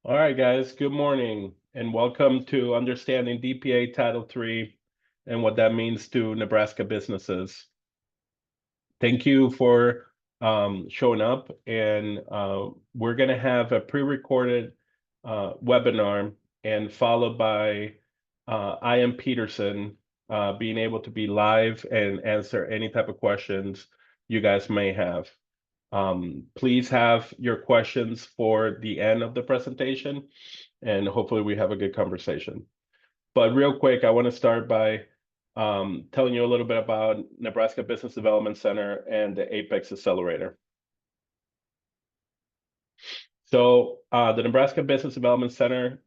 All right, guys, good morning and welcome to Understanding DPA Title III and what that means to Nebraska businesses. Thank you for showing up, and we're going to have a pre-recorded webinar and followed by I am Peterson being able to be live and answer any type of questions you guys may have. Please have your questions for the end of the presentation, and hopefully we have a good conversation. But real quick, I want to start by telling you a little bit about Nebraska Business Development Center and the Apex Accelerator. So the Nebraska Business Development Center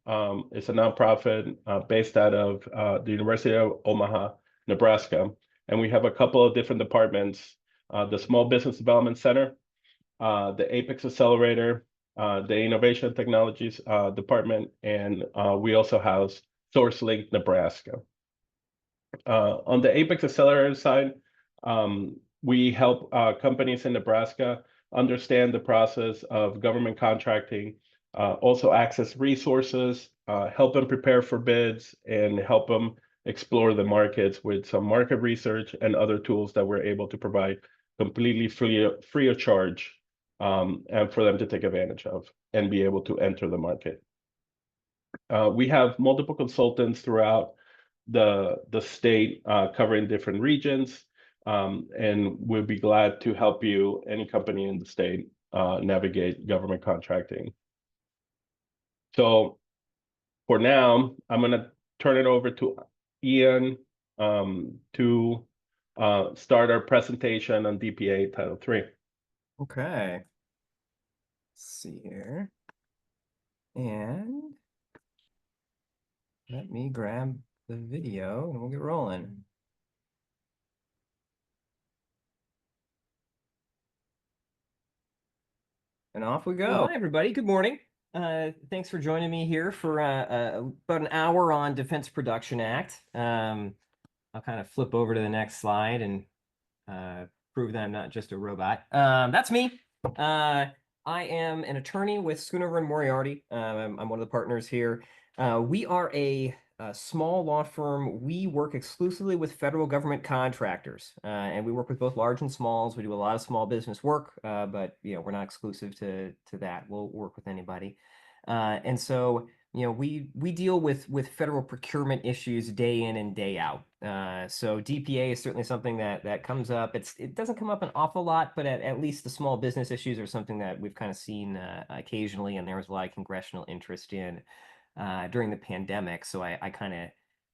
is a nonprofit based out of the University of Omaha, Nebraska. And we have a couple of different departments, the Small Business Development Center, the Apex Accelerator, the Innovation Technologies Department, and we also house SourceLink Nebraska. On the Apex Accelerator side, we help companies in Nebraska understand the process of government contracting, also access resources, help them prepare for bids, and help them explore the markets with some market research and other tools that we're able to provide completely free of charge, and for them to take advantage of and be able to enter the market. We have multiple consultants throughout the state covering different regions, and we'll be glad to help you, any company in the state, navigate government contracting. So for now, I'm going to turn it over to Ian to start our presentation on DPA Title III. Okay. Let's see here. And let me grab the video and we'll get rolling. And off we go. Hi, everybody. Good morning. Thanks for joining me here for about an hour on Defense Production Act. I'll kind of flip over to the next slide and prove that I'm not just a robot. That's me. I am an attorney with Schoonover and Moriarty. I'm one of the partners here. We are a small law firm. We work exclusively with federal government contractors, and we work with both large and smalls. We do a lot of small business work, but we're not exclusive to that. We'll work with anybody, and so we deal with federal procurement issues day in and day out. So DPA is certainly something that comes up. It doesn't come up an awful lot, but at least the small business issues are something that we've kind of seen occasionally, and there was a lot of congressional interest in during the pandemic. So I kind of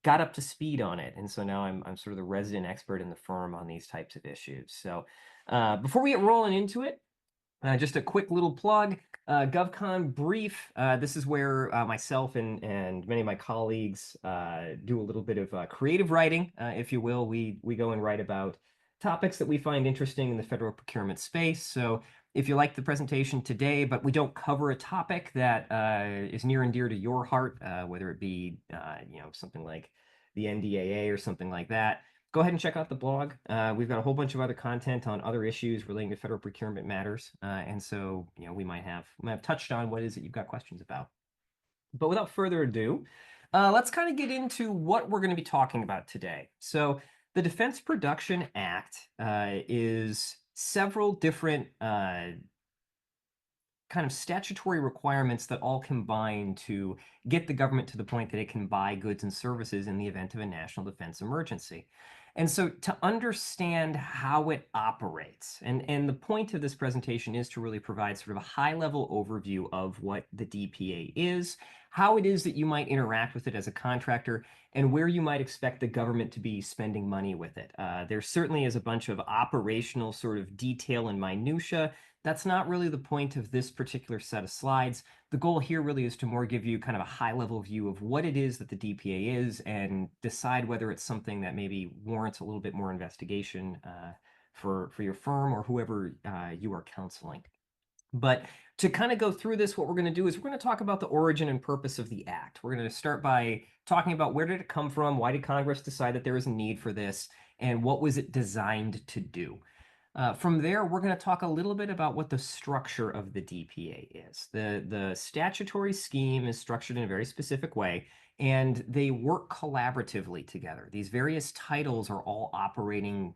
got up to speed on it. And so now I'm sort of the resident expert in the firm on these types of issues. So before we get rolling into it, just a quick little plug, GovCon Brief. This is where myself and many of my colleagues do a little bit of creative writing, if you will. We go and write about topics that we find interesting in the federal procurement space. So if you like the presentation today, but we don't cover a topic that is near and dear to your heart, whether it be something like the NDAA or something like that, go ahead and check out the blog. We've got a whole bunch of other content on other issues relating to federal procurement matters, and so we might have touched on what it is that you've got questions about. But without further ado, let's kind of get into what we're going to be talking about today. So the Defense Production Act is several different kind of statutory requirements that all combine to get the government to the point that it can buy goods and services in the event of a national defense emergency. And so to understand how it operates, and the point of this presentation is to really provide sort of a high-level overview of what the DPA is, how it is that you might interact with it as a contractor, and where you might expect the government to be spending money with it. There certainly is a bunch of operational sort of detail and minutia. That's not really the point of this particular set of slides. The goal here really is to more give you kind of a high-level view of what it is that the DPA is and decide whether it's something that maybe warrants a little bit more investigation for your firm or whoever you are counseling. But to kind of go through this, what we're going to do is we're going to talk about the origin and purpose of the act. We're going to start by talking about where did it come from, why did Congress decide that there was a need for this, and what was it designed to do. From there, we're going to talk a little bit about what the structure of the DPA is. The statutory scheme is structured in a very specific way, and they work collaboratively together. These various titles are all operating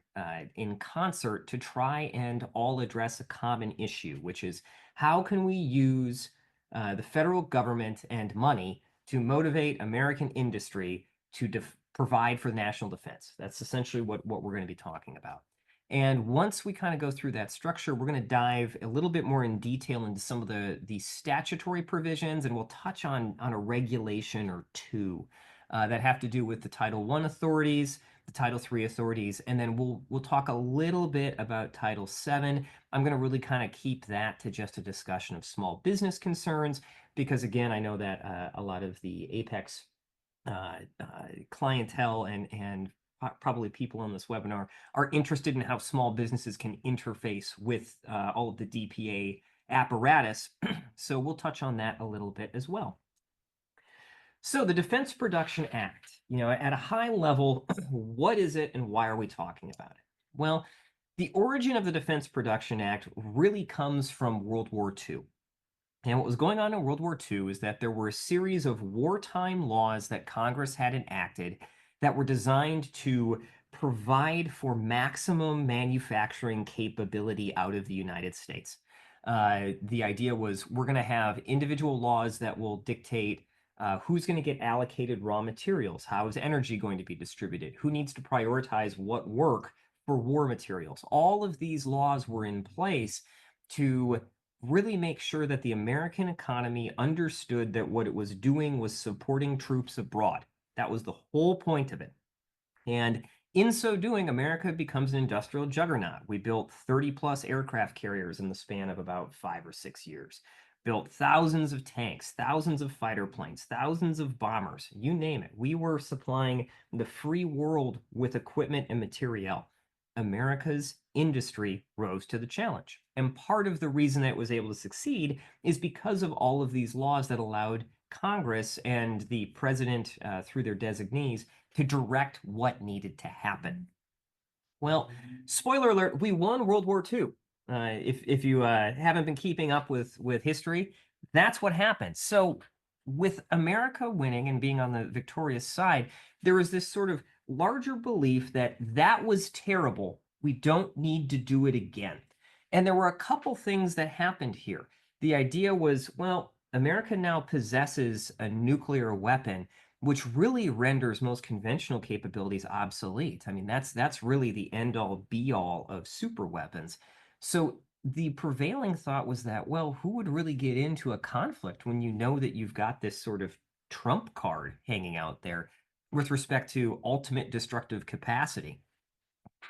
in concert to try and all address a common issue, which is how can we use the federal government and money to motivate American industry to provide for national defense. That's essentially what we're going to be talking about. And once we kind of go through that structure, we're going to dive a little bit more in detail into some of the statutory provisions, and we'll touch on a regulation or two that have to do with the Title I authorities, the Title III authorities, and then we'll talk a little bit about Title VII. I'm going to really kind of keep that to just a discussion of small business concerns, because again, I know that a lot of the Apex clientele and probably people on this webinar are interested in how small businesses can interface with all of the DPA apparatus. So we'll touch on that a little bit as well. So the Defense Production Act, at a high level, what is it and why are we talking about it? Well, the origin of the Defense Production Act really comes from World War II. And what was going on in World War II is that there were a series of wartime laws that Congress had enacted that were designed to provide for maximum manufacturing capability out of the United States. The idea was we're going to have individual laws that will dictate who's going to get allocated raw materials, how is energy going to be distributed, who needs to prioritize what work for war materials. All of these laws were in place to really make sure that the American economy understood that what it was doing was supporting troops abroad. That was the whole point of it. And in so doing, America becomes an industrial juggernaut. We built 30 plus aircraft carriers in the span of about 5 or 6 years, built thousands of tanks, thousands of fighter planes, thousands of bombers, you name it. We were supplying the free world with equipment and material. America's industry rose to the challenge. And part of the reason that it was able to succeed is because of all of these laws that allowed Congress and the president, through their designees, to direct what needed to happen. Well, spoiler alert, we won World War II. If you haven't been keeping up with history, that's what happened. So with America winning and being on the victorious side, there was this sort of larger belief that that was terrible. We don't need to do it again. And there were a couple things that happened here. The idea was, well, America now possesses a nuclear weapon, which really renders most conventional capabilities obsolete. I mean, that's really the end all be all of super weapons. So the prevailing thought was that, well, who would really get into a conflict when you know that you've got this sort of trump card hanging out there with respect to ultimate destructive capacity?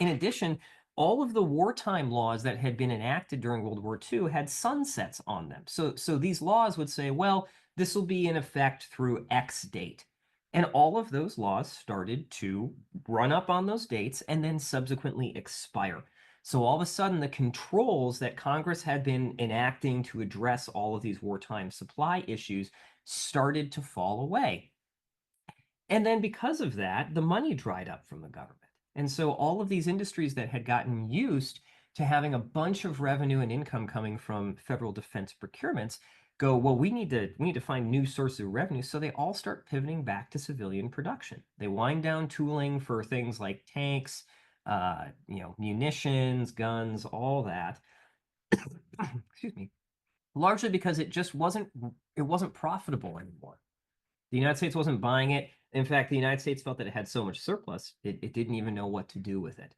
In addition, all of the wartime laws that had been enacted during World War II had sunsets on them. So these laws would say, well, this will be in effect through X date. And all of those laws started to run up on those dates and then subsequently expire. So all of a sudden, the controls that Congress had been enacting to address all of these wartime supply issues started to fall away. And then because of that, the money dried up from the government. And so all of these industries that had gotten used to having a bunch of revenue and income coming from federal defense procurements go, well, we need to find new sources of revenue. So they all start pivoting back to civilian production. They wind down tooling for things like tanks, munitions, guns, all that. Excuse me. Largely because it just wasn't profitable anymore. The United States wasn't buying it. In fact, the United States felt that it had so much surplus, it didn't even know what to do with it.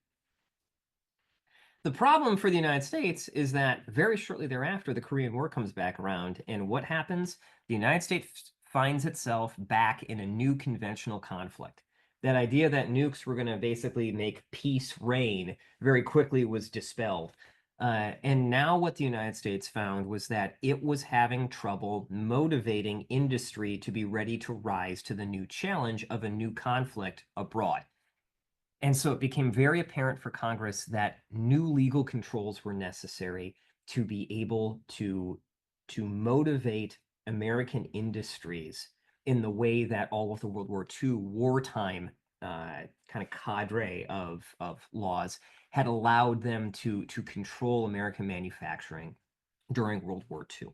The problem for the United States is that very shortly thereafter, the Korean War comes back around, and what happens? The United States finds itself back in a new conventional conflict. That idea that nukes were going to basically make peace reign very quickly was dispelled. And now what the United States found was that it was having trouble motivating industry to be ready to rise to the new challenge of a new conflict abroad. And so it became very apparent for Congress that new legal controls were necessary to be able to motivate American industries in the way that all of the World War II wartime kind of cadre of laws had allowed them to control American manufacturing during World War II.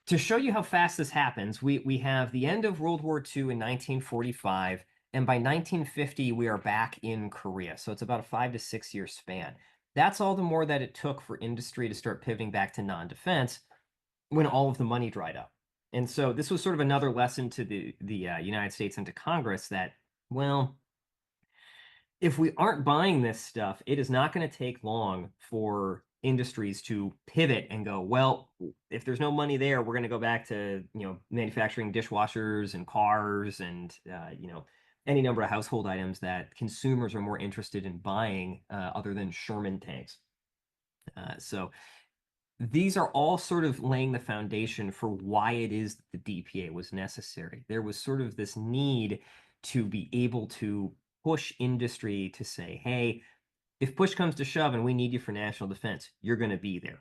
To show you how fast this happens, we have the end of World War II in 1945, and by 1950 we are back in Korea. So it's about a 5 to 6 year span. That's all the more that it took for industry to start pivoting back to non-defense when all of the money dried up. And so this was sort of another lesson to the United States and to Congress that, well, if we aren't buying this stuff, it is not going to take long for industries to pivot and go, well, if there's no money there, we're going to go back to, manufacturing dishwashers and cars and, any number of household items that consumers are more interested in buying other than Sherman tanks. So these are all sort of laying the foundation for why it is that the DPA was necessary. There was sort of this need to be able to push industry to say, hey, if push comes to shove and we need you for national defense, you're going to be there.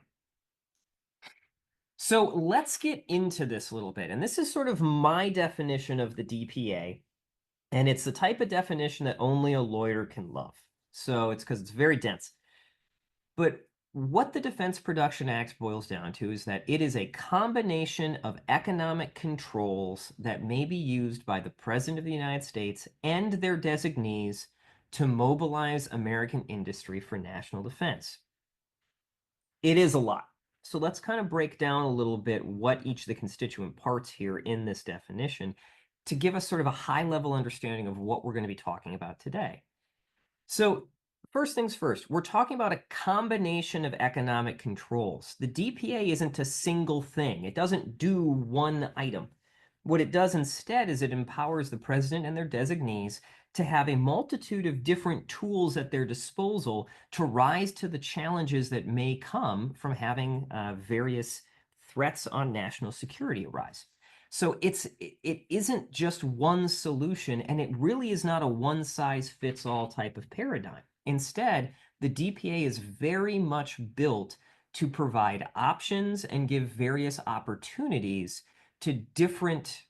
So let's get into this a little bit. And this is sort of my definition of the DPA. And it's the type of definition that only a lawyer can love. So it's because it's very dense. But what the Defense Production Act boils down to is that it is a combination of economic controls that may be used by the President of the United States and their designees to mobilize American industry for national defense. It is a lot. So let's kind of break down a little bit what each of the constituent parts here in this definition to give us sort of a high-level understanding of what we're going to be talking about today. So first things first, we're talking about a combination of economic controls. The DPA isn't a single thing. It doesn't do one item. What it does instead is it empowers the president and their designees to have a multitude of different tools at their disposal to rise to the challenges that may come from having various threats on national security arise. So it isn't just one solution, and it really is not a one-size-fits-all type of paradigm. Instead, the DPA is very much built to provide options and give various opportunities to different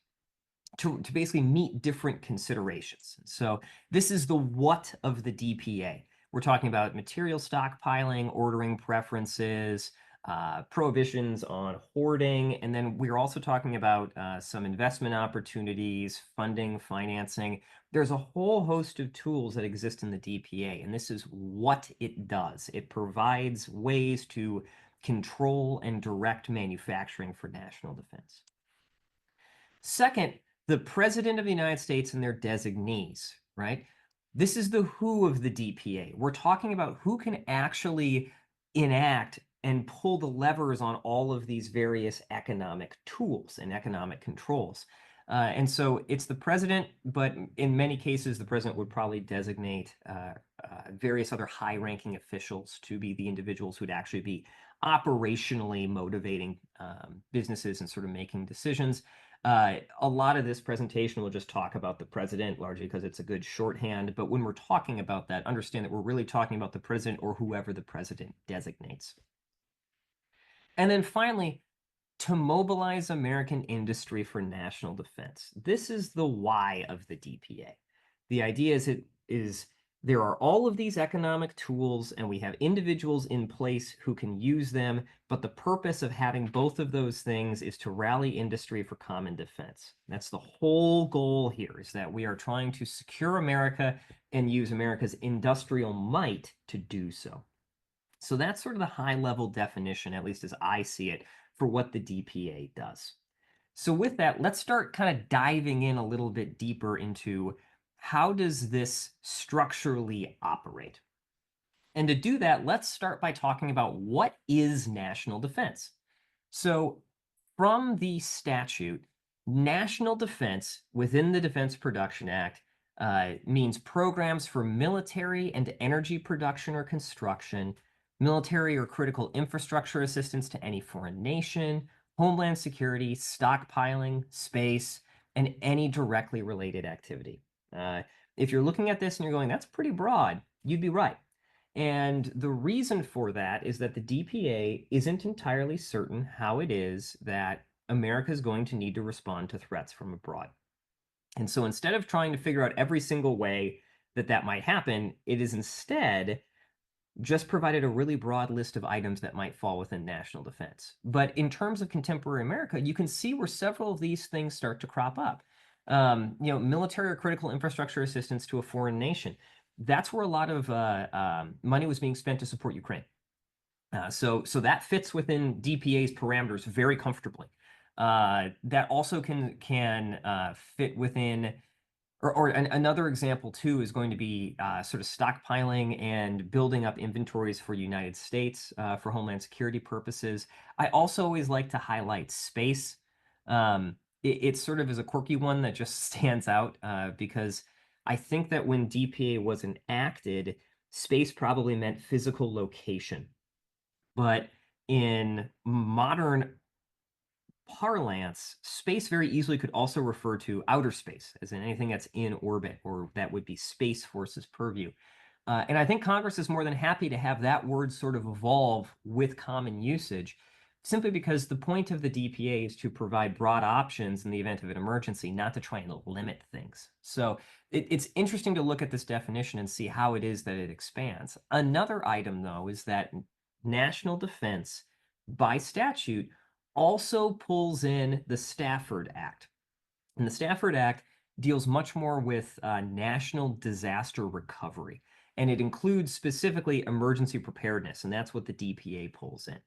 to basically meet different considerations. So this is the what of the DPA. We're talking about material stockpiling, ordering preferences, prohibitions on hoarding, and then we're also talking about some investment opportunities, funding, financing. There's a whole host of tools that exist in the DPA, and this is what it does. It provides ways to control and direct manufacturing for national defense. Second, the President of the United States and their designees, right? This is the who of the DPA. We're talking about who can actually enact and pull the levers on all of these various economic tools and economic controls. And so it's the president, but in many cases, the president would probably designate various other high-ranking officials to be the individuals who would actually be operationally motivating businesses and sort of making decisions. A lot of this presentation will just talk about the president, largely because it's a good shorthand. But when we're talking about that, understand that we're really talking about the president or whoever the president designates. And then finally, to mobilize American industry for national defense. This is the why of the DPA. The idea is there are all of these economic tools, and we have individuals in place who can use them, but the purpose of having both of those things is to rally industry for common defense. That's the whole goal here, is that we are trying to secure America and use America's industrial might to do so. So that's sort of the high-level definition, at least as I see it, for what the DPA does. So with that, let's start kind of diving in a little bit deeper into how does this structurally operate? And to do that, let's start by talking about what is national defense. So from the statute, national defense within the Defense Production Act means programs for military and energy production or construction, military or critical infrastructure assistance to any foreign nation, homeland security, stockpiling, space, and any directly related activity. If you're looking at this and you're going, that's pretty broad, you'd be right. And the reason for that is that the DPA isn't entirely certain how it is that America is going to need to respond to threats from abroad. And so instead of trying to figure out every single way that that might happen, it is instead just provided a really broad list of items that might fall within national defense. But in terms of contemporary America, you can see where several of these things start to crop up. Military or critical infrastructure assistance to a foreign nation. That's where a lot of money was being spent to support Ukraine. So that fits within DPA's parameters very comfortably. That also can fit within, or another example too is going to be sort of stockpiling and building up inventories for United States for Homeland Security purposes. I also always like to highlight space. It sort of is a quirky one that just stands out because I think that when DPA was enacted, space probably meant physical location. But in modern parlance, space very easily could also refer to outer space, as in anything that's in orbit, or that would be Space Force's purview. And I think Congress is more than happy to have that word sort of evolve with common usage, simply because the point of the DPA is to provide broad options in the event of an emergency, not to try and limit things. So it's interesting to look at this definition and see how it is that it expands. Another item, though, is that national defense, by statute, also pulls in the Stafford Act. And the Stafford Act deals much more with national disaster recovery. And it includes specifically emergency preparedness, and that's what the DPA pulls in.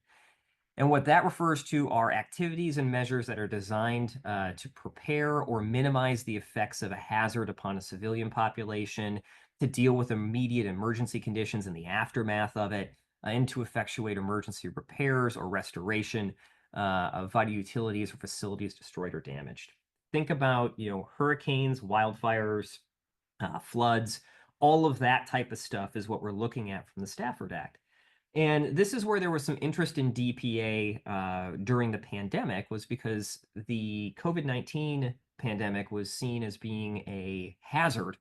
And what that refers to are activities and measures that are designed to prepare or minimize the effects of a hazard upon a civilian population, to deal with immediate emergency conditions in the aftermath of it, and to effectuate emergency repairs or restoration of vital utilities or facilities destroyed or damaged. Think about, hurricanes, wildfires, floods, all of that type of stuff is what we're looking at from the Stafford Act. And this is where there was some interest in DPA during the pandemic, was because the COVID-19 pandemic was seen as being a hazard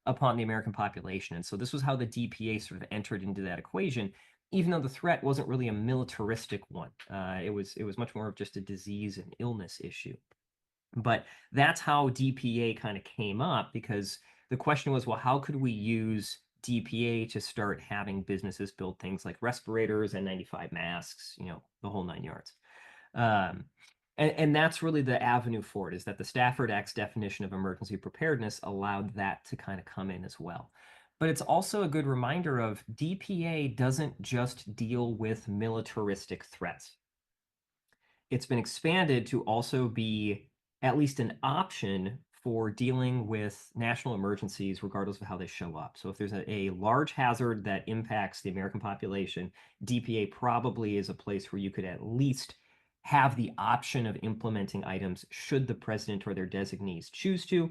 upon the American population. And so this was how the DPA sort of entered into that equation, even though the threat wasn't really a militaristic one. It was much more of just a disease and illness issue. But that's how DPA kind of came up, because the question was, well, how could we use DPA to start having businesses build things like respirators, N95 masks, the whole 9 yards. And that's really the avenue for it, is that the Stafford Act's definition of emergency preparedness allowed that to kind of come in as well. But it's also a good reminder of DPA doesn't just deal with militaristic threats. It's been expanded to also be at least an option for dealing with national emergencies, regardless of how they show up. So if there's a large hazard that impacts the American population, DPA probably is a place where you could at least have the option of implementing items should the president or their designees choose to.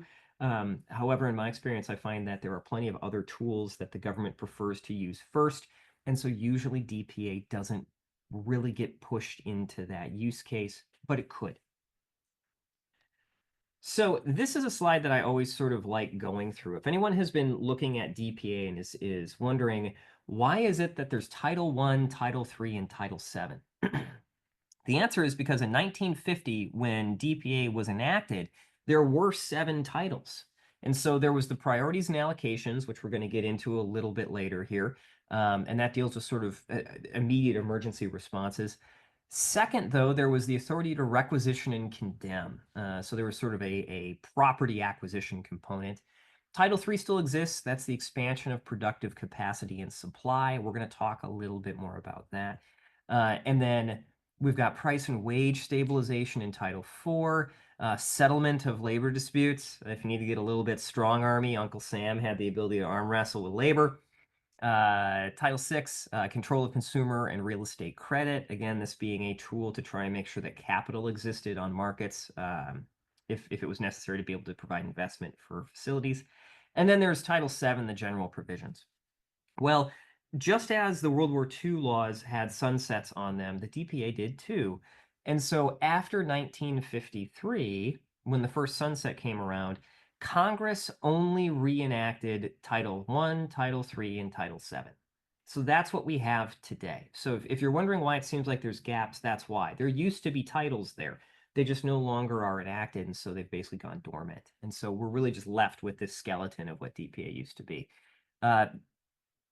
However, in my experience, I find that there are plenty of other tools that the government prefers to use first. And so usually DPA doesn't really get pushed into that use case, but it could. So this is a slide that I always sort of like going through. If anyone has been looking at DPA and is wondering, why is it that there's Title I, Title III, and Title VII? The answer is because in 1950, when DPA was enacted, there were 7 titles. And so there was the priorities and allocations, which we're going to get into a little bit later here. And that deals with sort of immediate emergency responses. Second, though, there was the authority to requisition and condemn. So there was sort of a property acquisition component. Title III still exists. That's the expansion of productive capacity and supply. We're going to talk a little bit more about that. And then we've got price and wage stabilization in Title IV, settlement of labor disputes. If you need to get a little bit strong army, Uncle Sam had the ability to arm wrestle with labor. Title VI, control of consumer and real estate credit. Again, this being a tool to try and make sure that capital existed on markets if it was necessary to be able to provide investment for facilities. And then there's Title VII, the general provisions. Well, just as the World War II laws had sunsets on them, the DPA did too. And so after 1953, when the first sunset came around, Congress only reenacted Title I, Title III, and Title VII. So that's what we have today. So if you're wondering why it seems like there's gaps, that's why. There used to be titles there. They just no longer are enacted, and so they've basically gone dormant. And so we're really just left with this skeleton of what DPA used to be.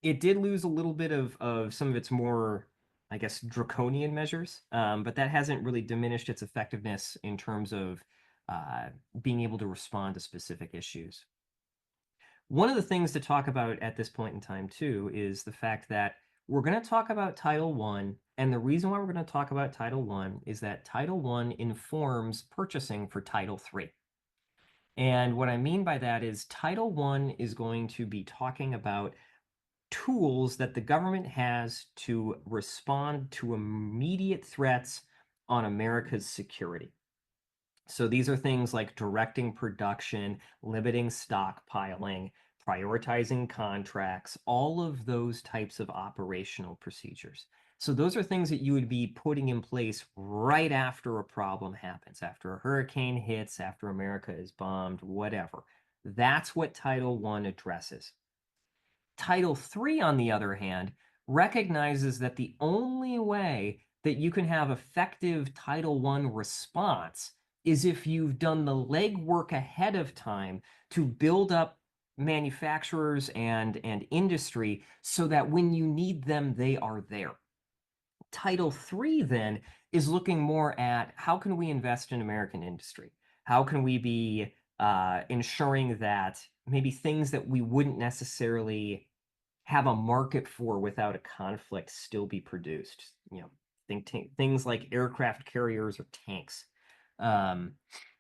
It did lose a little bit of some of its more, I guess, draconian measures, but that hasn't really diminished its effectiveness in terms of being able to respond to specific issues. One of the things to talk about at this point in time, too, is the fact that we're going to talk about Title I, and the reason why we're going to talk about Title I is that Title I informs purchasing for Title III. And what I mean by that is Title I is going to be talking about tools that the government has to respond to immediate threats on America's security. So these are things like directing production, limiting stockpiling, prioritizing contracts, all of those types of operational procedures. So those are things that you would be putting in place right after a problem happens, after a hurricane hits, after America is bombed, whatever. That's what Title I addresses. Title III, on the other hand, recognizes that the only way that you can have effective Title I response is if you've done the legwork ahead of time to build up manufacturers and industry so that when you need them, they are there. Title III then is looking more at how can we invest in American industry? How can we be ensuring that maybe things that we wouldn't necessarily have a market for without a conflict still be produced? You know, things like aircraft carriers or tanks,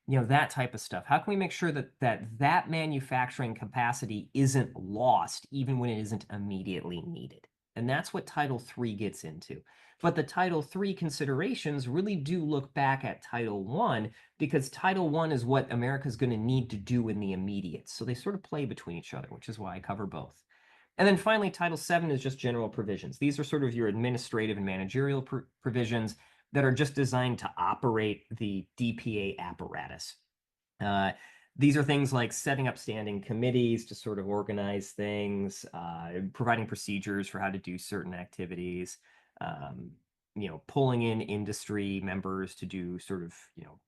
you know, that type of stuff. How can we make sure that that manufacturing capacity isn't lost even when it isn't immediately needed? And that's what Title III gets into. But the Title III considerations really do look back at Title I, because Title I is what America's going to need to do in the immediate. So they sort of play between each other, which is why I cover both. And then finally, Title VII is just general provisions. These are sort of your administrative and managerial provisions that are just designed to operate the DPA apparatus. These are things like setting up standing committees to sort of organize things, providing procedures for how to do certain activities, you know, pulling in industry members to do sort of, you know,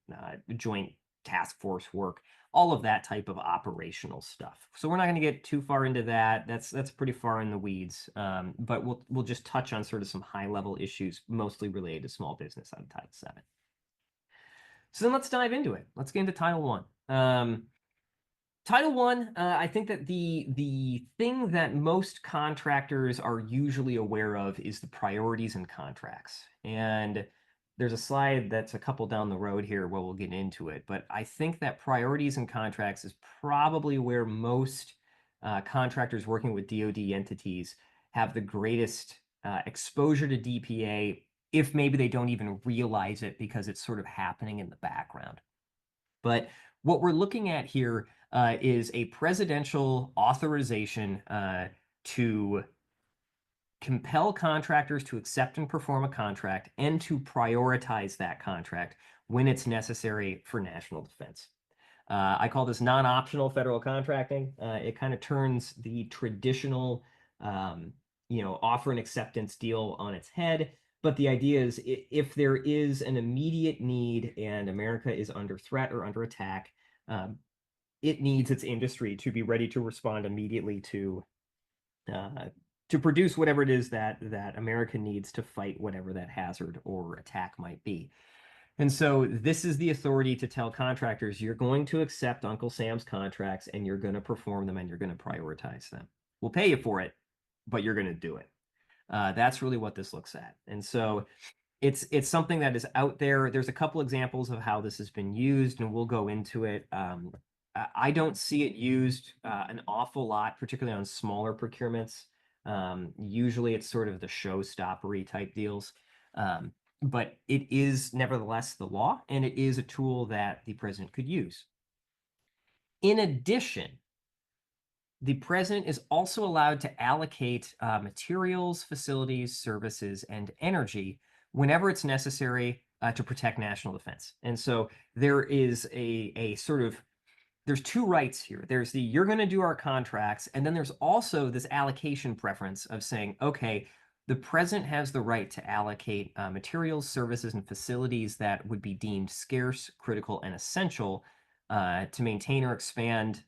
joint task force work, all of that type of operational stuff. So we're not going to get too far into that. That's pretty far in the weeds. But we'll just touch on sort of some high level issues, mostly related to small business out of Title VII. So then let's dive into it. Let's get into Title I. Title I, I think that the thing that most contractors are usually aware of is the priorities and contracts. And there's a slide that's a couple down the road here where we'll get into it. But I think that priorities and contracts is probably where most contractors working with DoD entities have the greatest exposure to DPA, if maybe they don't even realize it because it's sort of happening in the background. But what we're looking at here is a presidential authorization to compel contractors to accept and perform a contract and to prioritize that contract when it's necessary for national defense. I call this non-optional federal contracting. It kind of turns the traditional, you know, offer and acceptance deal on its head. But the idea is if there is an immediate need and America is under threat or under attack, it needs its industry to be ready to respond immediately to produce whatever it is that America needs to fight whatever that hazard or attack might be. And so this is the authority to tell contractors, you're going to accept Uncle Sam's contracts and you're going to perform them and you're going to prioritize them. We'll pay you for it, but you're going to do it. That's really what this looks at. And so it's something that is out there. There's a couple examples of how this has been used, and we'll go into it. I don't see it used an awful lot, particularly on smaller procurements. Usually it's sort of the showstoppery type deals. But it is nevertheless the law, and it is a tool that the president could use. In addition, the president is also allowed to allocate materials, facilities, services, and energy whenever it's necessary to protect national defense. And so there is a sort of, there's two rights here. There's the, you're going to do our contracts, and then there's also this allocation preference of saying, okay, the president has the right to allocate materials, services, and facilities that would be deemed scarce, critical, and essential to maintain or expand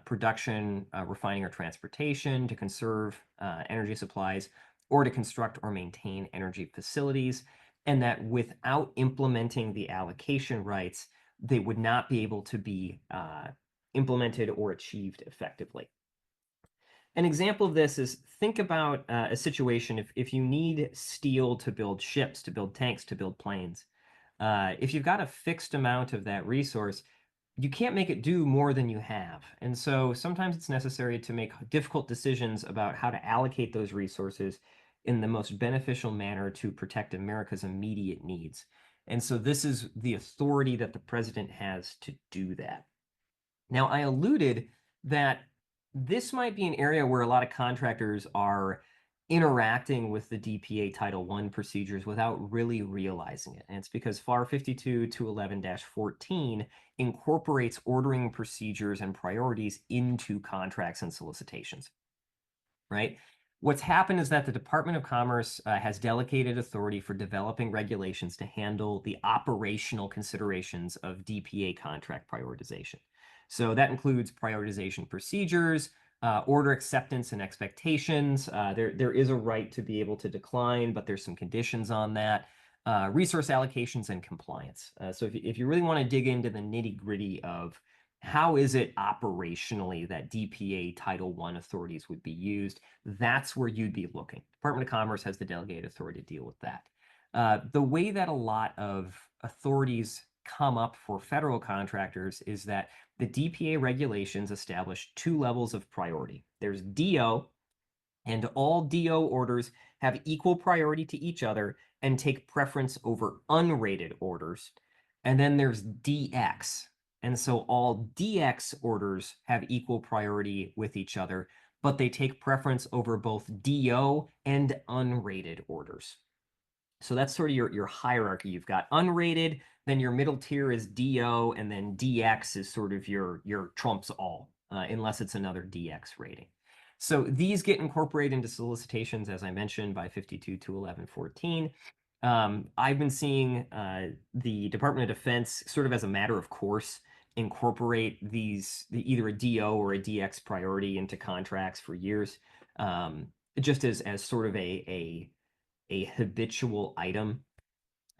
production, refining, or transportation, to conserve energy supplies, or to construct or maintain energy facilities, and that without implementing the allocation rights, they would not be able to be implemented or achieved effectively. An example of this is, think about a situation if you need steel to build ships, to build tanks, to build planes. If you've got a fixed amount of that resource, you can't make it do more than you have. And so sometimes it's necessary to make difficult decisions about how to allocate those resources in the most beneficial manner to protect America's immediate needs. And so this is the authority that the president has to do that. Now, I alluded that this might be an area where a lot of contractors are interacting with the DPA Title I procedures without really realizing it. And it's because FAR 52-211-14 incorporates ordering procedures and priorities into contracts and solicitations, right? What's happened is that the Department of Commerce has delegated authority for developing regulations to handle the operational considerations of DPA contract prioritization. So that includes prioritization procedures, order acceptance and expectations. There is a right to be able to decline, but there's some conditions on that. Resource allocations and compliance. So if you really want to dig into the nitty-gritty of how is it operationally that DPA Title I authorities would be used, that's where you'd be looking. Department of Commerce has the delegated authority to deal with that. The way that a lot of authorities come up for federal contractors is that the DPA regulations establish two levels of priority. There's DO, and all DO orders have equal priority to each other and take preference over unrated orders. And then there's DX. And so all DX orders have equal priority with each other, but they take preference over both DO and unrated orders. So that's sort of your hierarchy. You've got unrated, then your middle tier is DO, and then DX is sort of your trumps all, unless it's another DX rating. So these get incorporated into solicitations, as I mentioned, by 52-211-14. I've been seeing the Department of Defense, sort of as a matter of course, incorporate either a DO or a DX priority into contracts for years, just as sort of a habitual item.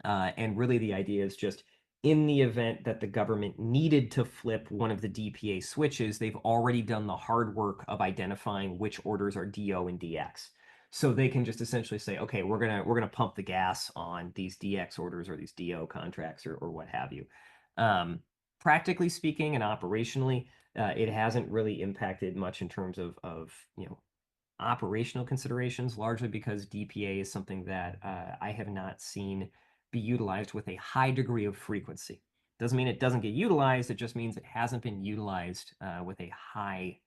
And really the idea is just, in the event that the government needed to flip one of the DPA switches, they've already done the hard work of identifying which orders are DO and DX. So they can just essentially say, okay, we're gonna pump the gas on these DX orders or these DO contracts or what have you. Practically speaking and operationally, it hasn't really impacted much in terms of operational considerations, largely because DPA is something that I have not seen be utilized with a high degree of frequency. Doesn't mean it doesn't get utilized, it just means it hasn't been utilized with a high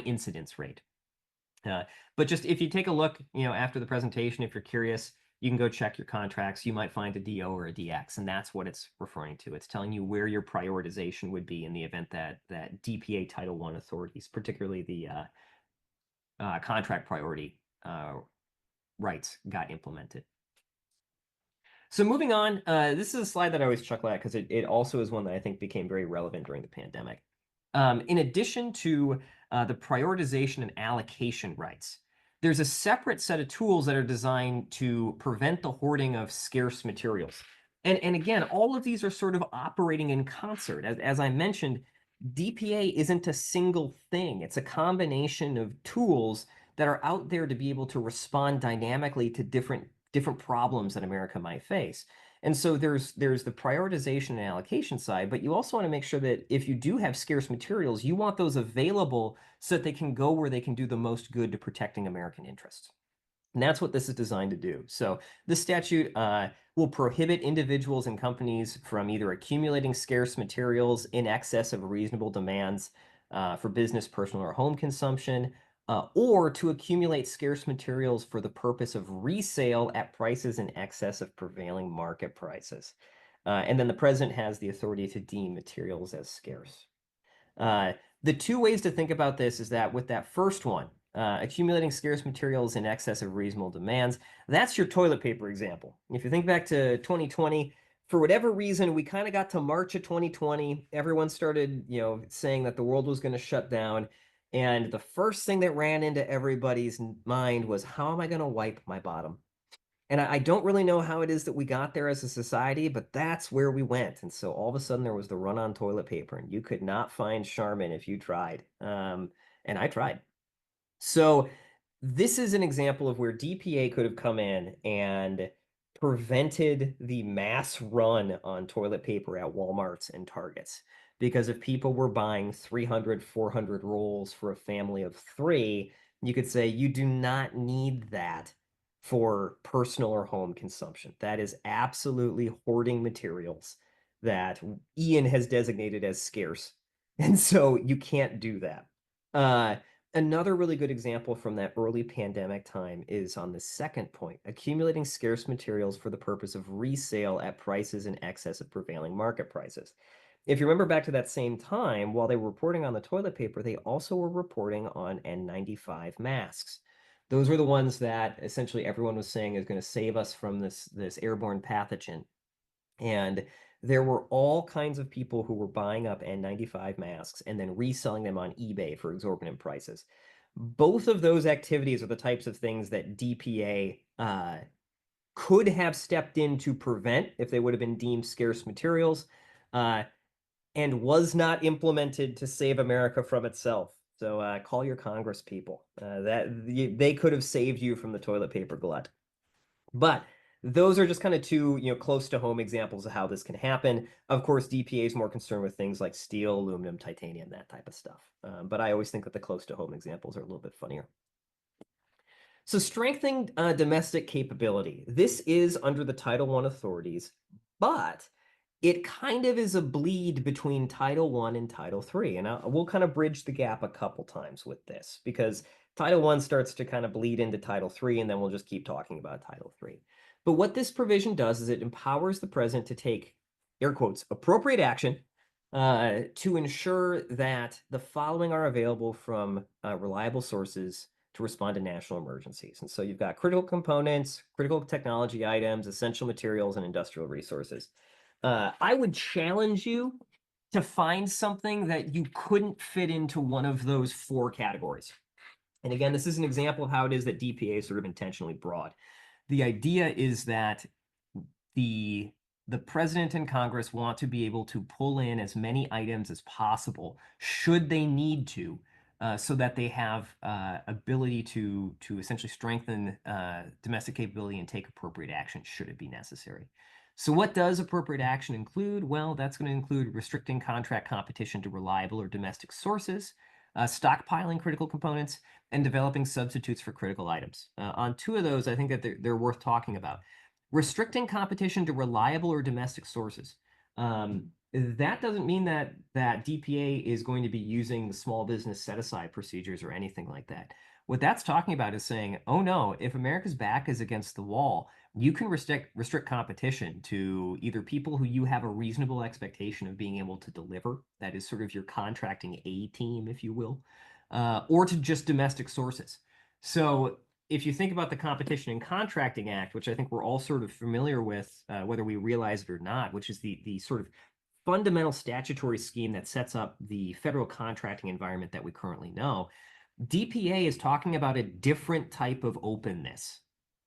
incidence rate. But just if you take a look, after the presentation, if you're curious, you can go check your contracts. You might find a DO or a DX, and that's what it's referring to. It's telling you where your prioritization would be in the event that DPA Title I authorities, particularly the contract priority rights, got implemented. So moving on, this is a slide that I always chuckle at because it also is one that I think became very relevant during the pandemic. In addition to the prioritization and allocation rights, there's a separate set of tools that are designed to prevent the hoarding of scarce materials. And again, all of these are sort of operating in concert. As I mentioned, DPA isn't a single thing. It's a combination of tools that are out there to be able to respond dynamically to different problems that America might face. And so there's the prioritization and allocation side, but you also want to make sure that if you do have scarce materials, you want those available so that they can go where they can do the most good to protecting American interests. And that's what this is designed to do. So this statute will prohibit individuals and companies from either accumulating scarce materials in excess of reasonable demands for business, personal, or home consumption, or to accumulate scarce materials for the purpose of resale at prices in excess of prevailing market prices. And then the president has the authority to deem materials as scarce. The two ways to think about this is that with that first one, Accumulating scarce materials in excess of reasonable demands. That's your toilet paper example. If you think back to 2020, for whatever reason, we kind of got to March of 2020. Everyone started, saying that the world was going to shut down. And the first thing that ran into everybody's mind was, how am I going to wipe my bottom? And I don't really know how it is that we got there as a society, but that's where we went. And so all of a sudden there was the run on toilet paper, and you could not find Charmin if you tried. And I tried. So this is an example of where DPA could have come in and prevented the mass run on toilet paper at Walmarts and Targets. Because if people were buying 300, 400 rolls for a family of three, you could say you do not need that for personal or home consumption. That is absolutely hoarding materials that Ian has designated as scarce. And so you can't do that. Another really good example from that early pandemic time is on the second point, accumulating scarce materials for the purpose of resale at prices in excess of prevailing market prices. If you remember back to that same time, while they were reporting on the toilet paper, they also were reporting on N95 masks. Those were the ones that essentially everyone was saying is going to save us from this airborne pathogen. And there were all kinds of people who were buying up N95 masks and then reselling them on eBay for exorbitant prices. Both of those activities are the types of things that DPA could have stepped in to prevent if they would have been deemed scarce materials, and was not implemented to save America from itself. So call your Congress people. They could have saved you from the toilet paper glut. But those are just kind of two, close to home examples of how this can happen. Of course, DPA is more concerned with things like steel, aluminum, titanium, that type of stuff. But I always think that the close to home examples are a little bit funnier. So strengthening domestic capability. This is under the Title I authorities, but it kind of is a bleed between Title I and Title III. And we'll kind of bridge the gap a couple times with this, because Title I starts to kind of bleed into Title III, and then we'll just keep talking about Title III. But what this provision does is it empowers the president to take, air quotes, appropriate action to ensure that the following are available from reliable sources to respond to national emergencies. And so you've got critical components, critical technology items, essential materials, and industrial resources. I would challenge you to find something that you couldn't fit into one of those four categories. And again, this is an example of how it is that DPA is sort of intentionally broad. The idea is that the president and Congress want to be able to pull in as many items as possible, should they need to, so that they have ability to essentially strengthen domestic capability and take appropriate action should it be necessary. So what does appropriate action include? Well, that's going to include restricting contract competition to reliable or domestic sources, stockpiling critical components, and developing substitutes for critical items. On two of those, I think that they're worth talking about. Restricting competition to reliable or domestic sources. That doesn't mean that DPA is going to be using the small business set-aside procedures or anything like that. What that's talking about is saying, oh no, if America's back is against the wall, you can restrict competition to either people who you have a reasonable expectation of being able to deliver, that is sort of your contracting A team, if you will, or to just domestic sources. So if you think about the Competition and Contracting Act, which I think we're all sort of familiar with, whether we realize it or not, which is the sort of fundamental statutory scheme that sets up the federal contracting environment that we currently know, DPA is talking about a different type of openness,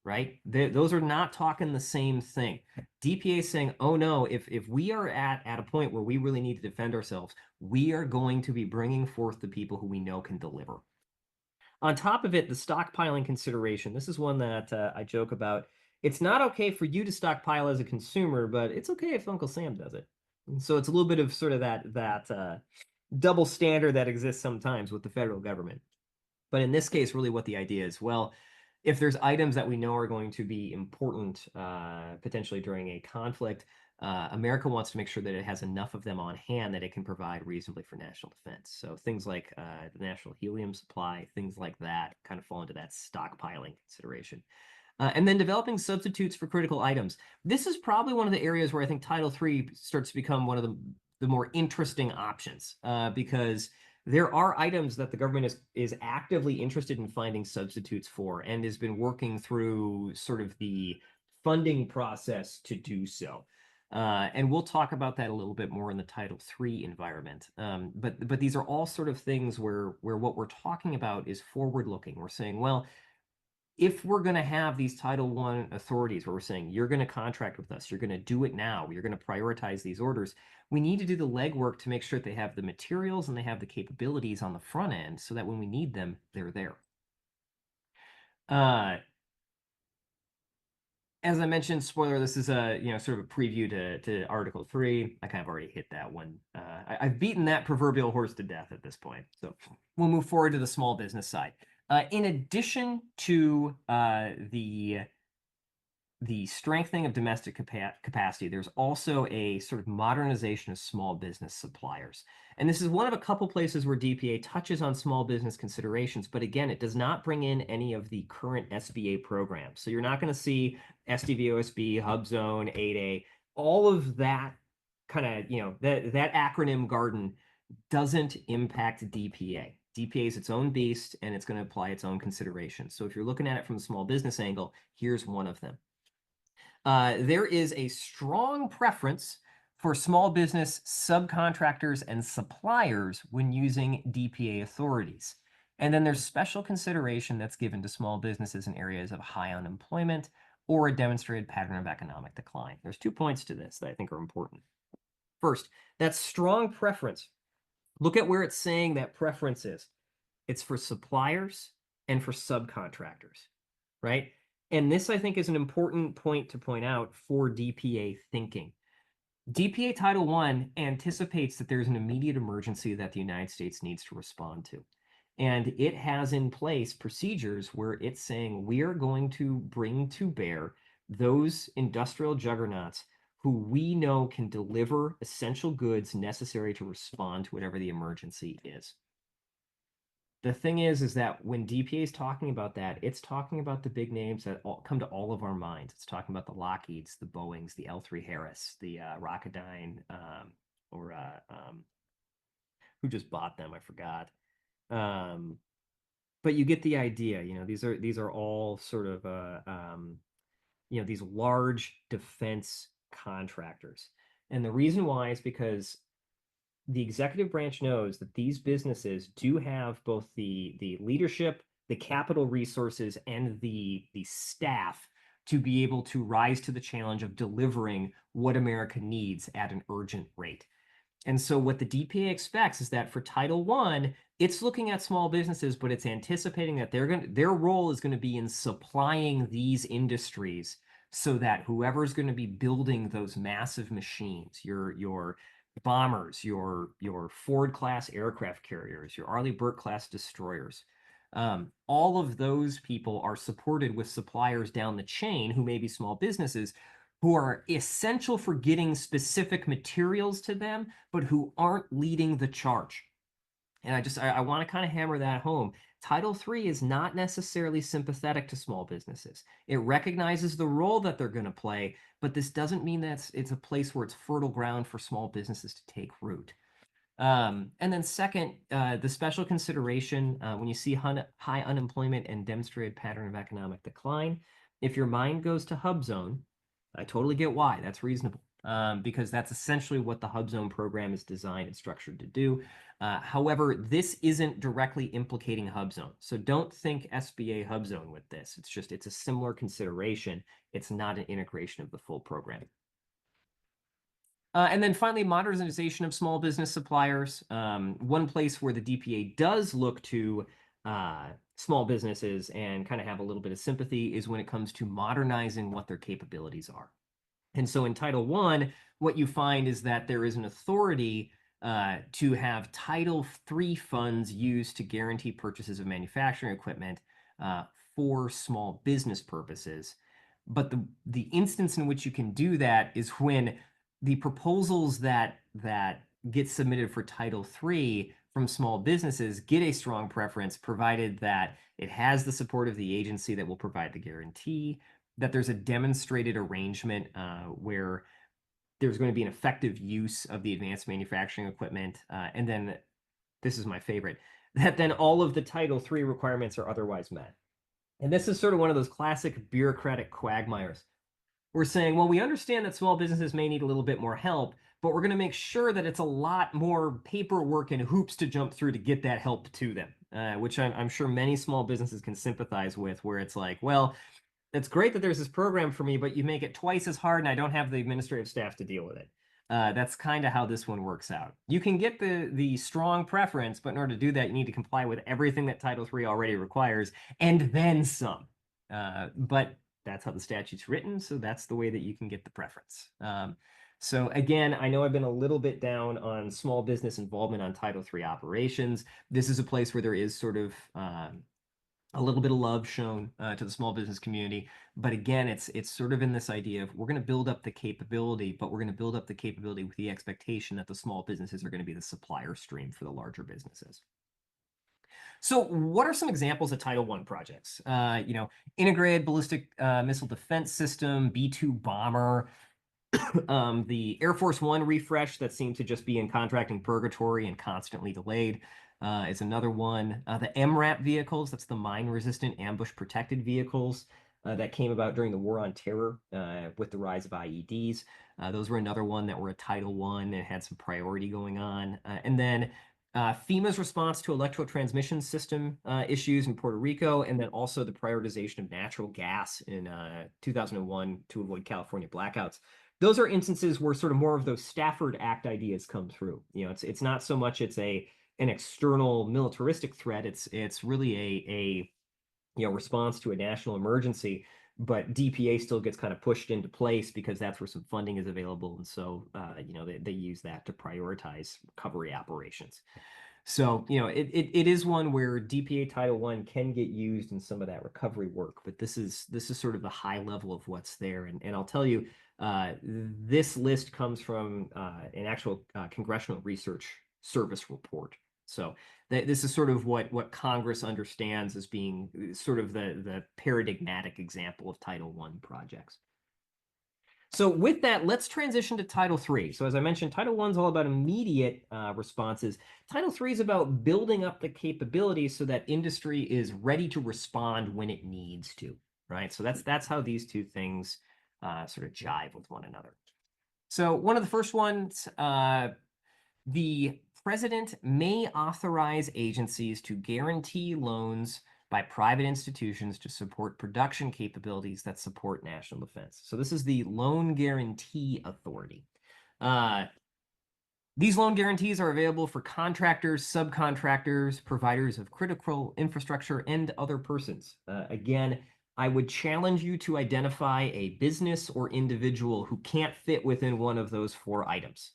right? Those are not talking the same thing. DPA is saying, oh no, if we are at a point where we really need to defend ourselves, we are going to be bringing forth the people who we know can deliver. On top of it, the stockpiling consideration. This is one that I joke about. It's not okay for you to stockpile as a consumer, but it's okay if Uncle Sam does it. And so it's a little bit of sort of that double standard that exists sometimes with the federal government. But in this case, really what the idea is, well, if there's items that we know are going to be important potentially during a conflict, America wants to make sure that it has enough of them on hand that it can provide reasonably for national defense. So things like the national helium supply, things like that kind of fall into that stockpiling consideration. And then developing substitutes for critical items. This is probably one of the areas where I think Title III starts to become one of the more interesting options because there are items that the government is actively interested in finding substitutes for and has been working through sort of the funding process to do so. And we'll talk about that a little bit more in the Title III environment. But these are all sort of things where what we're talking about is forward-looking. We're saying, well, if we're going to have these Title I authorities where we're saying, you're going to contract with us, you're going to do it now, you're going to prioritize these orders, we need to do the legwork to make sure that they have the materials and they have the capabilities on the front end so that when we need them, they're there. As I mentioned, spoiler, this is a sort of a preview to Article 3. I kind of already hit that one. I've beaten that proverbial horse to death at this point. So we'll move forward to the small business side. In addition to the strengthening of domestic capacity, there's also a sort of modernization of small business suppliers. And this is one of a couple places where DPA touches on small business considerations, but again, it does not bring in any of the current SBA programs. So you're not going to see SDVOSB, HubZone, 8A, all of that kind of, that acronym garden doesn't impact DPA. DPA is its own beast, and it's going to apply its own considerations. So if you're looking at it from the small business angle, here's one of them. There is a strong preference for small business subcontractors and suppliers when using DPA authorities. And then there's special consideration that's given to small businesses in areas of high unemployment or a demonstrated pattern of economic decline. There's 2 points to this that I think are important. First, that strong preference. Look at where it's saying that preference is. It's for suppliers and for subcontractors, right? And this, I think, is an important point to point out for DPA thinking. DPA Title I anticipates that there's an immediate emergency that the United States needs to respond to. And it has in place procedures where it's saying we are going to bring to bear those industrial juggernauts who we know can deliver essential goods necessary to respond to whatever the emergency is. The thing is that when DPA is talking about that, it's talking about the big names that come to all of our minds. It's talking about the Lockheeds, the Boeings, the L3 Harris, the Rocketdyne, who just bought them? I forgot. But you get the idea. These are all sort of these large defense contractors, and the reason why is because the executive branch knows that these businesses do have both the leadership, the capital resources, and the staff to be able to rise to the challenge of delivering what America needs at an urgent rate. And so what the DPA expects is that for Title I, it's looking at small businesses, but it's anticipating that their role is going to be in supplying these industries so that whoever's going to be building those massive machines, your bombers, your Ford class aircraft carriers, your Arleigh Burke class destroyers, all of those people are supported with suppliers down the chain who may be small businesses who are essential for getting specific materials to them, but who aren't leading the charge. And I want to kind of hammer that home. Title III is not necessarily sympathetic to small businesses. It recognizes the role that they're going to play, but this doesn't mean that it's a place where it's fertile ground for small businesses to take root. And then second, the special consideration, when you see high unemployment and demonstrated pattern of economic decline, if your mind goes to HubZone, I totally get why. That's reasonable. Because that's essentially what the HubZone program is designed and structured to do. However, this isn't directly implicating HubZone. So don't think SBA HubZone with this. It's a similar consideration. It's not an integration of the full program. And then finally, modernization of small business suppliers. One place where the DPA does look to small businesses and kind of have a little bit of sympathy is when it comes to modernizing what their capabilities are. And so in Title I, what you find is that there is an authority to have Title III funds used to guarantee purchases of manufacturing equipment for small business purposes. But the instance in which you can do that is when the proposals that get submitted for Title III from small businesses get a strong preference, provided that it has the support of the agency that will provide the guarantee, that there's a demonstrated arrangement where there's going to be an effective use of the advanced manufacturing equipment, and then this is my favorite, that then all of the Title III requirements are otherwise met. And this is sort of one of those classic bureaucratic quagmires. We're saying, well, we understand that small businesses may need a little bit more help, but we're going to make sure that it's a lot more paperwork and hoops to jump through to get that help to them, which I'm sure many small businesses can sympathize with, where it's like, well, it's great that there's this program for me, but you make it twice as hard and I don't have the administrative staff to deal with it. That's kind of how this one works out. You can get the strong preference, but in order to do that, you need to comply with everything that Title III already requires, and then some. But that's how the statute's written, so that's the way that you can get the preference. So again, I know I've been a little bit down on small business involvement on Title III operations. This is a place where there is sort of a little bit of love shown to the small business community. But again, it's sort of in this idea of we're going to build up the capability, but we're going to build up the capability with the expectation that the small businesses are going to be the supplier stream for the larger businesses. So what are some examples of Title I projects? Integrated ballistic missile defense system, B-2 bomber, the Air Force One refresh that seemed to just be in contracting purgatory and constantly delayed is another one. The MRAP vehicles, that's the mine-resistant ambush-protected vehicles that came about during the War on Terror with the rise of IEDs. Those were another one that were a Title I and had some priority going on. And then FEMA's response to electrotransmission system issues in Puerto Rico, and then also the prioritization of natural gas in 2001 to avoid California blackouts. Those are instances where sort of more of those Stafford Act ideas come through. It's not so much an external militaristic threat. It's really a response to a national emergency, but DPA still gets kind of pushed into place because that's where some funding is available, and so they use that to prioritize recovery operations. So it is one where DPA Title I can get used in some of that recovery work, but this is sort of the high level of what's there, and I'll tell you, this list comes from an actual Congressional Research Service report. So this is sort of what Congress understands as being sort of the paradigmatic example of Title I projects. So with that, let's transition to Title III. So as I mentioned, Title I is all about immediate responses. Title III is about building up the capabilities so that industry is ready to respond when it needs to, right? So that's how these two things sort of jive with one another. So one of the first ones, the president may authorize agencies to guarantee loans by private institutions to support production capabilities that support national defense. So this is the Loan Guarantee Authority. These loan guarantees are available for contractors, subcontractors, providers of critical infrastructure, and other persons. Again, I would challenge you to identify a business or individual who can't fit within one of those four items.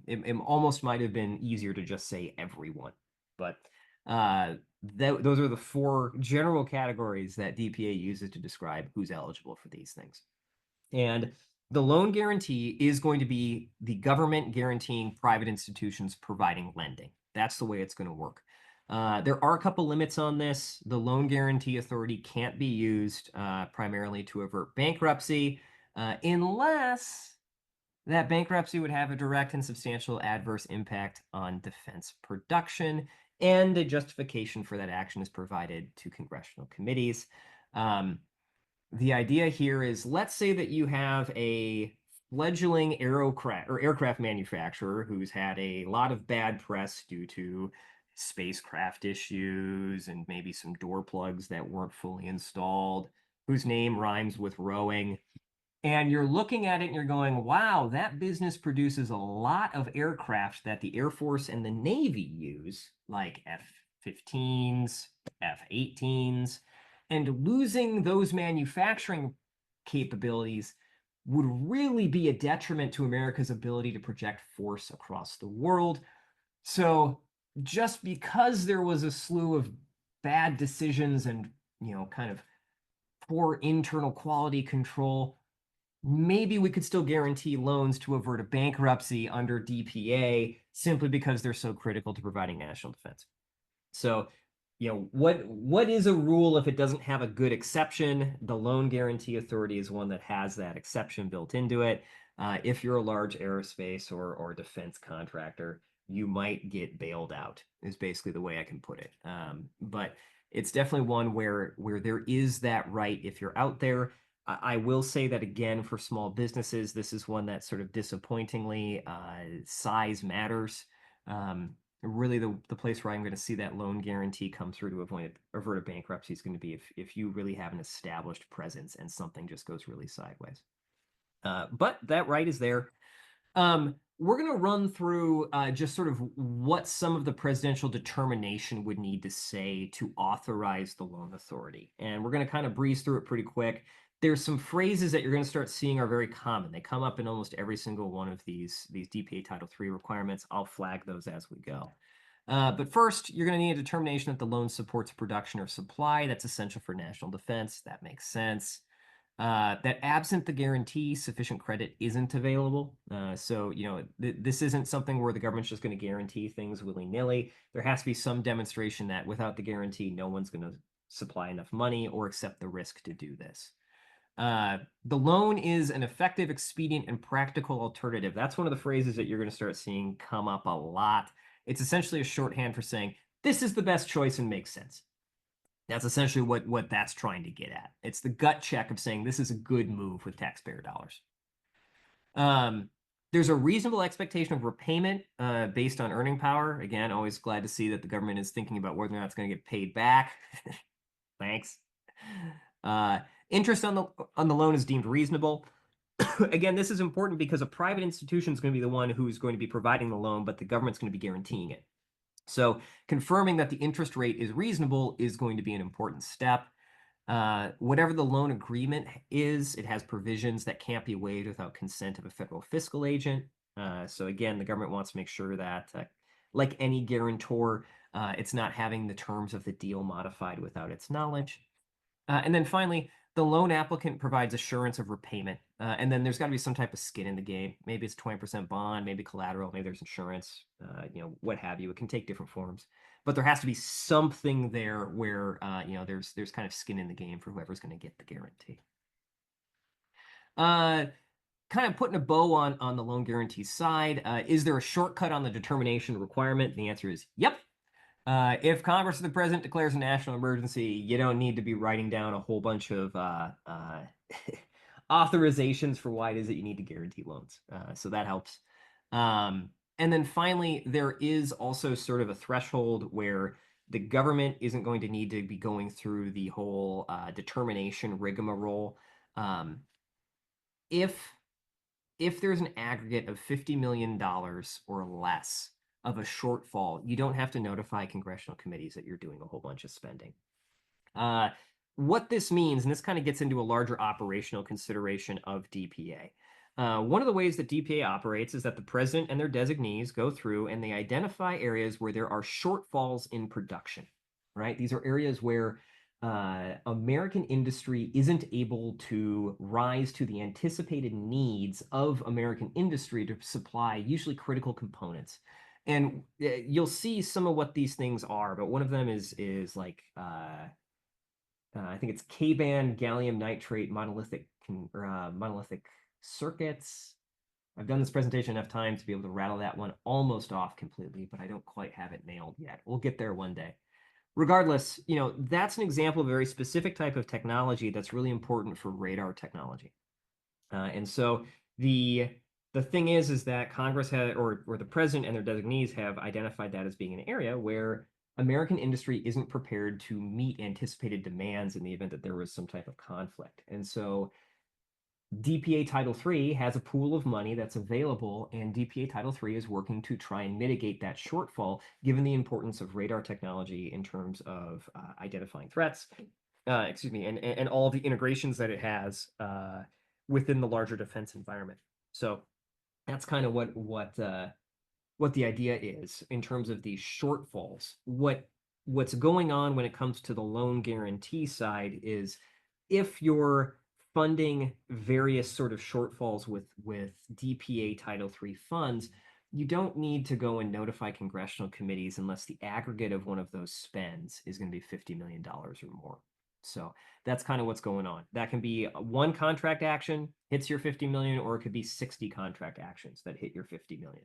It almost might have been easier to just say everyone, but those are the four general categories that DPA uses to describe who's eligible for these things. And the loan guarantee is going to be the government guaranteeing private institutions providing lending. That's the way it's going to work. There are a couple limits on this. The Loan Guarantee Authority can't be used primarily to avert bankruptcy unless that bankruptcy would have a direct and substantial adverse impact on defense production, and a justification for that action is provided to congressional committees. The idea here is, let's say that you have a fledgling aircraft manufacturer who's had a lot of bad press due to spacecraft issues and maybe some door plugs that weren't fully installed, whose name rhymes with rowing. And you're looking at it and you're going, wow, that business produces a lot of aircraft that the Air Force and the Navy use, like F-15s, F-18s, and losing those manufacturing capabilities would really be a detriment to America's ability to project force across the world. So just because there was a slew of bad decisions and, kind of poor internal quality control, maybe we could still guarantee loans to avert a bankruptcy under DPA simply because they're so critical to providing national defense. So, what is a rule if it doesn't have a good exception? The Loan Guarantee Authority is one that has that exception built into it. If you're a large aerospace or defense contractor, you might get bailed out, is basically the way I can put it. But it's definitely one where there is that right if you're out there. I will say that again, for small businesses, this is one that sort of disappointingly size matters. Really, the place where I'm going to see that loan guarantee come through to avert a bankruptcy is going to be if you really have an established presence and something just goes really sideways. But that right is there. We're going to run through just sort of what some of the presidential determination would need to say to authorize the loan authority. And we're going to kind of breeze through it pretty quick. There's some phrases that you're going to start seeing are very common. They come up in almost every single one of these DPA Title III requirements. I'll flag those as we go. But first, you're going to need a determination that the loan supports production or supply that's essential for national defense. That makes sense. That absent the guarantee, sufficient credit isn't available. So, this isn't something where the government's just going to guarantee things willy-nilly. There has to be some demonstration that without the guarantee, no one's going to supply enough money or accept the risk to do this. The loan is an effective, expedient, and practical alternative. That's one of the phrases that you're going to start seeing come up a lot. It's essentially a shorthand for saying, this is the best choice and makes sense. That's essentially what that's trying to get at. It's the gut check of saying this is a good move with taxpayer dollars. There's a reasonable expectation of repayment based on earning power. Again, always glad to see that the government is thinking about whether or not it's going to get paid back. Thanks. Interest on the loan is deemed reasonable. Again, this is important because a private institution is going to be the one who's going to be providing the loan, but the government's going to be guaranteeing it. So confirming that the interest rate is reasonable is going to be an important step. Whatever the loan agreement is, it has provisions that can't be waived without consent of a federal fiscal agent. So again, the government wants to make sure that, like any guarantor, it's not having the terms of the deal modified without its knowledge. And then finally, the loan applicant provides assurance of repayment. And then there's got to be some type of skin in the game. Maybe it's 20% bond, maybe collateral, maybe there's insurance, what have you. It can take different forms. But there has to be something there where, there's kind of skin in the game for whoever's going to get the guarantee. Kind of putting a bow on the loan guarantee side. Is there a shortcut on the determination requirement? The answer is yep. If Congress or the president declares a national emergency, you don't need to be writing down a whole bunch of authorizations for why it is that you need to guarantee loans. So that helps. And then finally, there is also sort of a threshold where the government isn't going to need to be going through the whole determination rigmarole. If there's an aggregate of $50 million or less of a shortfall, you don't have to notify congressional committees that you're doing a whole bunch of spending. What this means, and this kind of gets into a larger operational consideration of DPA. One of the ways that DPA operates is that the president and their designees go through and they identify areas where there are shortfalls in production, right? These are areas where American industry isn't able to rise to the anticipated needs of American industry to supply usually critical components. And you'll see some of what these things are, but one of them is like I think it's K-band gallium nitrate monolithic circuits. I've done this presentation enough times to be able to rattle that one almost off completely, but I don't quite have it nailed yet. We'll get there one day. Regardless, that's an example of a very specific type of technology that's really important for radar technology. And so the thing is that Congress had, or the president and their designees have identified that as being an area where American industry isn't prepared to meet anticipated demands in the event that there was some type of conflict. And so DPA Title III has a pool of money that's available, and DPA Title III is working to try and mitigate that shortfall, given the importance of radar technology in terms of identifying threats, and all the integrations that it has within the larger defense environment. So that's kind of what the idea is in terms of these shortfalls. What's going on when it comes to the loan guarantee side is if you're funding various sort of shortfalls with DPA Title III funds, you don't need to go and notify congressional committees unless the aggregate of one of those spends is going to be $50 million or more. So that's kind of what's going on. That can be one contract action hits your 50 million, or it could be 60 contract actions that hit your 50 million.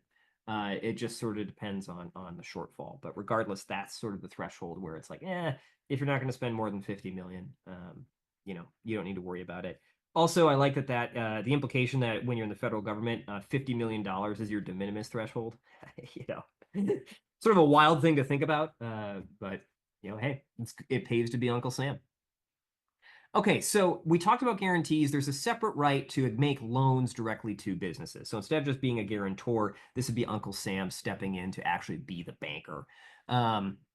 It just sort of depends on the shortfall. But regardless, that's sort of the threshold where it's like, if you're not going to spend more than 50 million, you don't need to worry about it. Also, I like that the implication that when you're in the federal government, $50 million is your de minimis threshold. Sort of a wild thing to think about, but hey, it pays to be Uncle Sam. Okay, so we talked about guarantees. There's a separate right to make loans directly to businesses. So instead of just being a guarantor, this would be Uncle Sam stepping in to actually be the banker.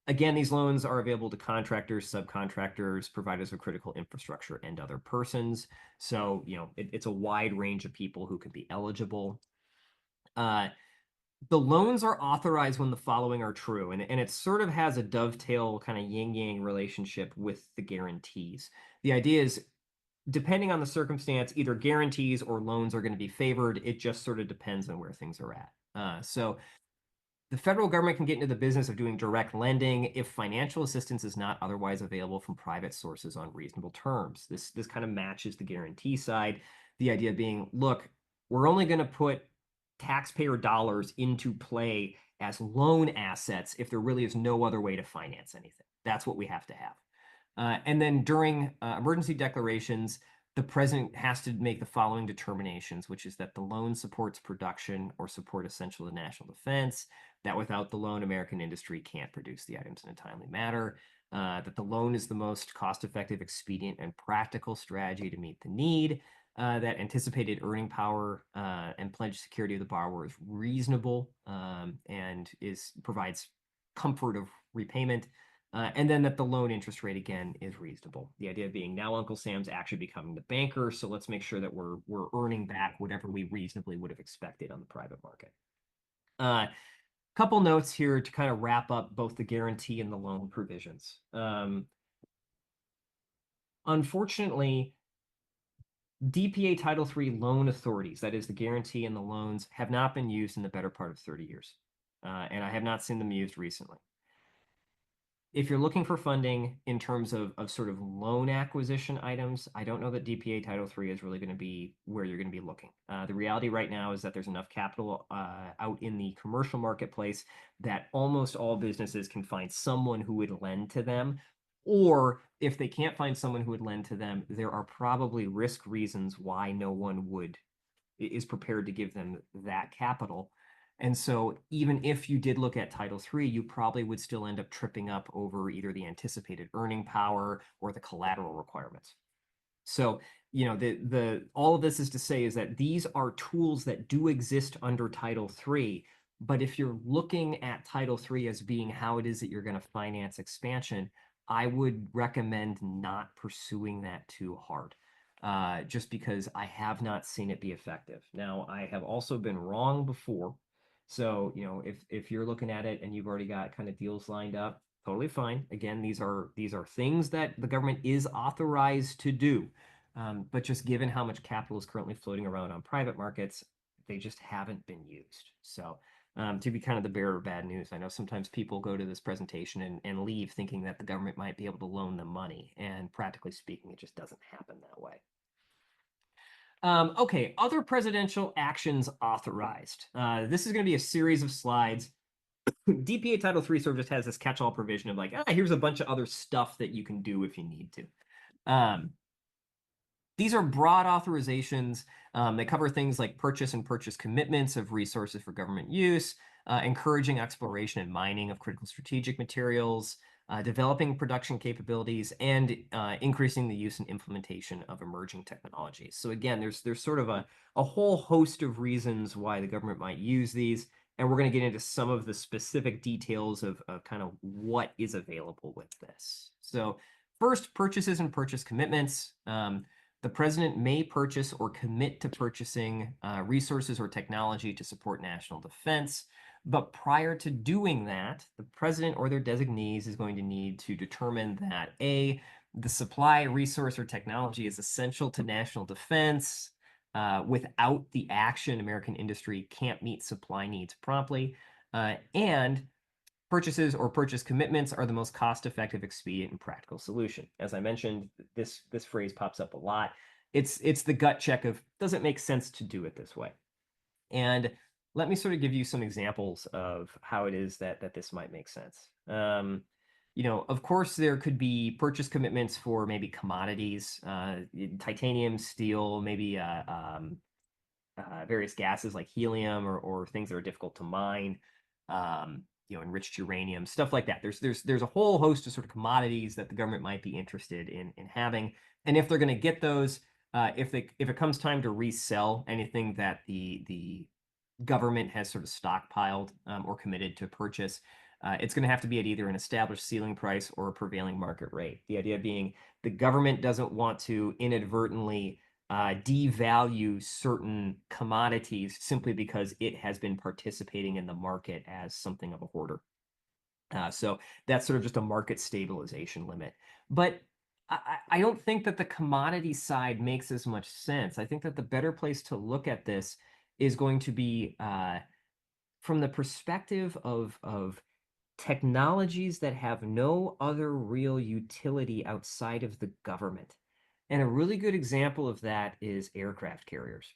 Again, these loans are available to contractors, subcontractors, providers of critical infrastructure, and other persons. So, it's a wide range of people who could be eligible. The loans are authorized when the following are true, and it sort of has a dovetail kind of yin-yang relationship with the guarantees. The idea is, depending on the circumstance, either guarantees or loans are going to be favored. It just sort of depends on where things are at. So the federal government can get into the business of doing direct lending if financial assistance is not otherwise available from private sources on reasonable terms. This kind of matches the guarantee side. The idea being, look, we're only going to put taxpayer dollars into play as loan assets if there really is no other way to finance anything. That's what we have to have. And then during emergency declarations, the president has to make the following determinations, which is that the loan supports production or support essential to national defense, that without the loan, American industry can't produce the items in a timely manner, that the loan is the most cost-effective, expedient, and practical strategy to meet the need, that anticipated earning power and pledged security of the borrower is reasonable and provides comfort of repayment, and then that the loan interest rate, again, is reasonable. The idea being now Uncle Sam's actually becoming the banker, so let's make sure that we're earning back whatever we reasonably would have expected on the private market. Couple notes here to kind of wrap up both the guarantee and the loan provisions. Unfortunately, DPA Title III loan authorities, that is the guarantee and the loans, have not been used in the better part of 30 years. And I have not seen them used recently. If you're looking for funding in terms of sort of loan acquisition items, I don't know that DPA Title III is really going to be where you're going to be looking. The reality right now is that there's enough capital out in the commercial marketplace that almost all businesses can find someone who would lend to them. Or if they can't find someone who would lend to them, there are probably risk reasons why no one is prepared to give them that capital. And so even if you did look at Title III, you probably would still end up tripping up over either the anticipated earning power or the collateral requirements. So, all of this is to say is that these are tools that do exist under Title III. But if you're looking at Title III as being how it is that you're going to finance expansion, I would recommend not pursuing that too hard. Just because I have not seen it be effective. Now, I have also been wrong before. So, if you're looking at it and you've already got kind of deals lined up, totally fine. Again, these are things that the government is authorized to do. But just given how much capital is currently floating around on private markets, they just haven't been used. So, to be kind of the bearer of bad news, I know sometimes people go to this presentation and leave thinking that the government might be able to loan them money. And practically speaking, it just doesn't happen that way. Okay, other presidential actions authorized. This is going to be a series of slides. DPA Title III sort of just has this catch-all provision of like, here's a bunch of other stuff that you can do if you need to. These are broad authorizations. They cover things like purchase and purchase commitments of resources for government use, encouraging exploration and mining of critical strategic materials, developing production capabilities, and increasing the use and implementation of emerging technologies. So again, there's sort of a whole host of reasons why the government might use these, and we're going to get into some of the specific details of kind of what is available with this. So first, purchases and purchase commitments. The president may purchase or commit to purchasing resources or technology to support national defense. But prior to doing that, the president or their designees is going to need to determine that A, the supply, resource, or technology is essential to national defense. Without the action, American industry can't meet supply needs promptly. And purchases or purchase commitments are the most cost-effective, expedient, and practical solution. As I mentioned, this phrase pops up a lot. It's the gut check of, does it make sense to do it this way? And let me sort of give you some examples of how it is that this might make sense. Of course, there could be purchase commitments for maybe commodities, titanium, steel, maybe various gases like helium or things that are difficult to mine, enriched uranium, stuff like that. There's a whole host of sort of commodities that the government might be interested in having, and if they're going to get those, if it comes time to resell anything that the government has sort of stockpiled or committed to purchase, it's going to have to be at either an established ceiling price or a prevailing market rate. The idea being the government doesn't want to inadvertently devalue certain commodities simply because it has been participating in the market as something of a hoarder. So that's sort of just a market stabilization limit. But I don't think that the commodity side makes as much sense. I think that the better place to look at this is going to be from the perspective of technologies that have no other real utility outside of the government. And a really good example of that is aircraft carriers.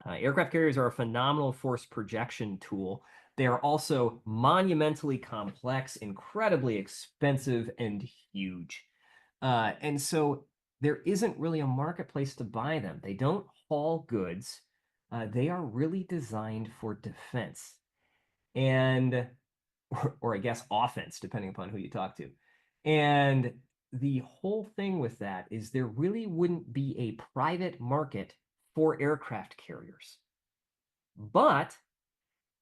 Aircraft carriers are a phenomenal force projection tool. They are also monumentally complex, incredibly expensive, and huge. And so there isn't really a marketplace to buy them. They don't haul goods. They are really designed for defense and, or I guess offense, depending upon who you talk to. And the whole thing with that is there really wouldn't be a private market for aircraft carriers. But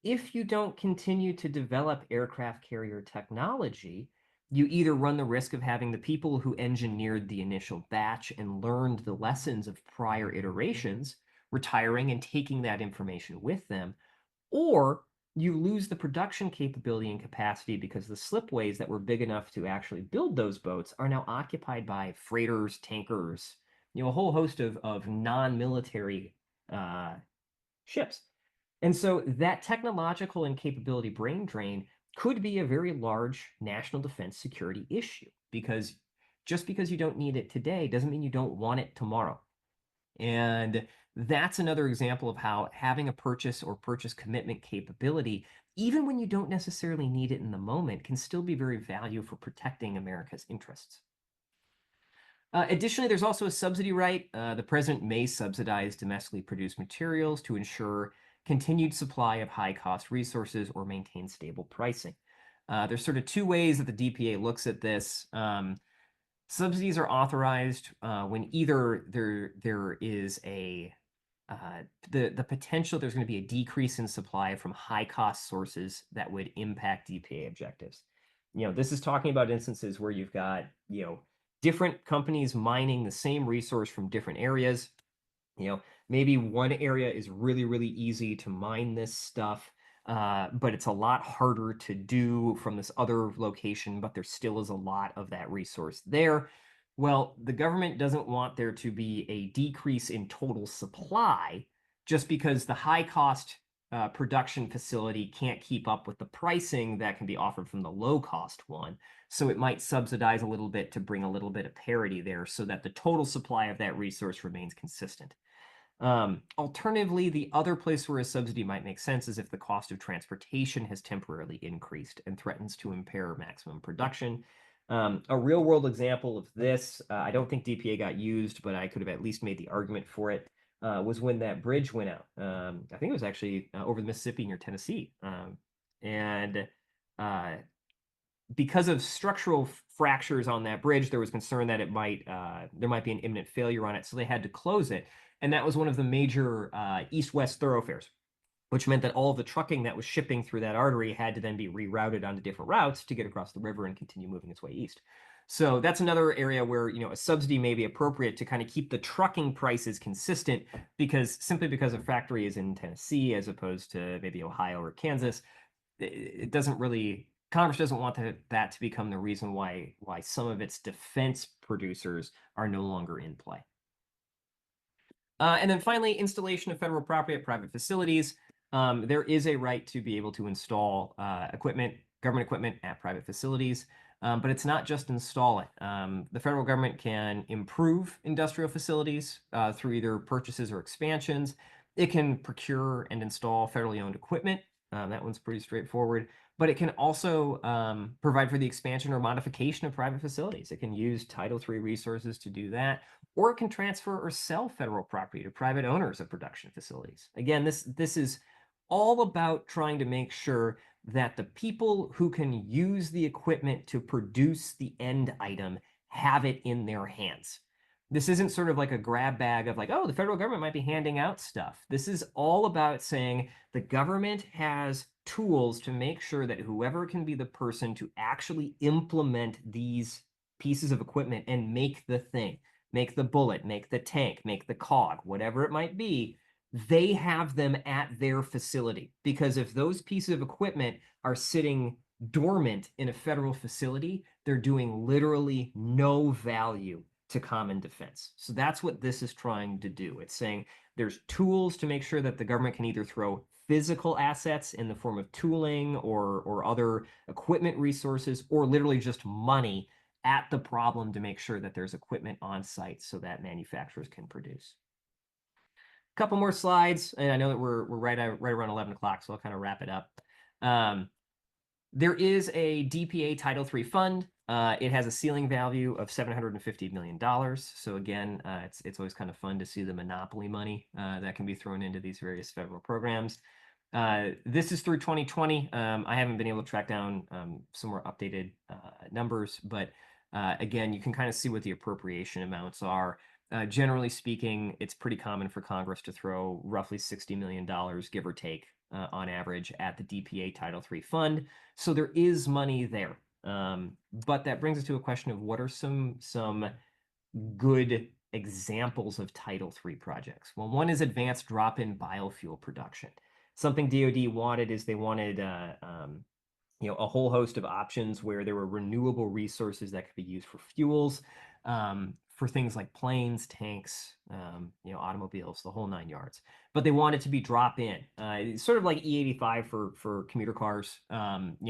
if you don't continue to develop aircraft carrier technology, you either run the risk of having the people who engineered the initial batch and learned the lessons of prior iterations retiring and taking that information with them, or you lose the production capability and capacity because the slipways that were big enough to actually build those boats are now occupied by freighters, tankers, a whole host of non-military ships. And so that technological and capability brain drain could be a very large national defense security issue, because just because you don't need it today doesn't mean you don't want it tomorrow. And that's another example of how having a purchase or purchase commitment capability, even when you don't necessarily need it in the moment, can still be very valuable for protecting America's interests. Additionally, there's also a subsidy right. The president may subsidize domestically produced materials to ensure continued supply of high-cost resources or maintain stable pricing. There's sort of two ways that the DPA looks at this. Subsidies are authorized when either there is the potential there's going to be a decrease in supply from high-cost sources that would impact DPA objectives. This is talking about instances where you've got, different companies mining the same resource from different areas. Maybe one area is really, really easy to mine this stuff, but it's a lot harder to do from this other location, but there still is a lot of that resource there. Well, the government doesn't want there to be a decrease in total supply just because the high cost production facility can't keep up with the pricing that can be offered from the low cost one. So it might subsidize a little bit to bring a little bit of parity there so that the total supply of that resource remains consistent. Alternatively, the other place where a subsidy might make sense is if the cost of transportation has temporarily increased and threatens to impair maximum production. A real world example of this, I don't think DPA got used, but I could have at least made the argument for it, was when that bridge went out. I think it was actually over the Mississippi near Tennessee. Because of structural fractures on that bridge, there was concern that there might be an imminent failure on it, so they had to close it. And that was one of the major east-west thoroughfares, which meant that all of the trucking that was shipping through that artery had to then be rerouted onto different routes to get across the river and continue moving its way east. So that's another area where, a subsidy may be appropriate to kind of keep the trucking prices consistent, because a factory is in Tennessee as opposed to maybe Ohio or Kansas, it doesn't really, Congress doesn't want that to become the reason why some of its defense producers are no longer in play. And then finally, installation of federal property at private facilities. There is a right to be able to install government equipment at private facilities, but it's not just install it. The federal government can improve industrial facilities through either purchases or expansions. It can procure and install federally owned equipment. That one's pretty straightforward. But it can also provide for the expansion or modification of private facilities. It can use Title III resources to do that, or it can transfer or sell federal property to private owners of production facilities. Again, this is all about trying to make sure that the people who can use the equipment to produce the end item have it in their hands. This isn't sort of like a grab bag of like, oh, the federal government might be handing out stuff. This is all about saying the government has tools to make sure that whoever can be the person to actually implement these pieces of equipment and make the thing, make the bullet, make the tank, make the cog, whatever it might be, they have them at their facility. Because if those pieces of equipment are sitting dormant in a federal facility, they're doing literally no value to common defense. So that's what this is trying to do. It's saying there's tools to make sure that the government can either throw physical assets in the form of tooling or other equipment resources, or literally just money at the problem to make sure that there's equipment on site so that manufacturers can produce. A couple more slides, and I know that we're right around 11 o'clock, so I'll kind of wrap it up. There is a DPA Title III fund. It has a ceiling value of $750 million. So again, it's always kind of fun to see the monopoly money that can be thrown into these various federal programs. This is through 2020. I haven't been able to track down some more updated numbers, but again, you can kind of see what the appropriation amounts are. Generally speaking, it's pretty common for Congress to throw roughly $60 million, give or take, on average at the DPA Title III fund. So there is money there. But that brings us to a question of what are some good examples of Title III projects? Well, one is advanced drop-in biofuel production. Something DoD wanted is they wanted a whole host of options where there were renewable resources that could be used for fuels, for things like planes, tanks, automobiles, the whole 9 yards. But they want it to be drop-in. It's sort of like E85 for commuter cars.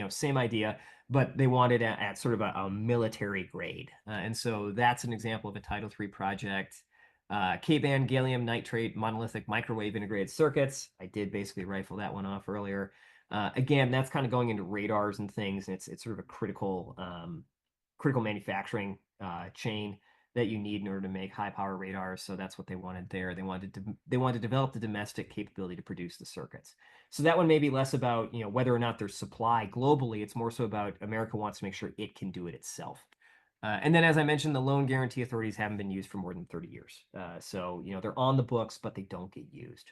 Same idea, but they want it at sort of a military grade. And so that's an example of a Title III project. K-band gallium nitrate monolithic microwave integrated circuits. I did basically rifle that one off earlier. Again, that's kind of going into radars and things, and it's sort of a critical manufacturing chain that you need in order to make high power radars. So that's what they wanted there. They wanted to develop the domestic capability to produce the circuits. So that one may be less about whether or not there's supply globally. It's more so about America wants to make sure it can do it itself. And then, as I mentioned, the loan guarantee authorities haven't been used for more than 30 years. So they're on the books, but they don't get used.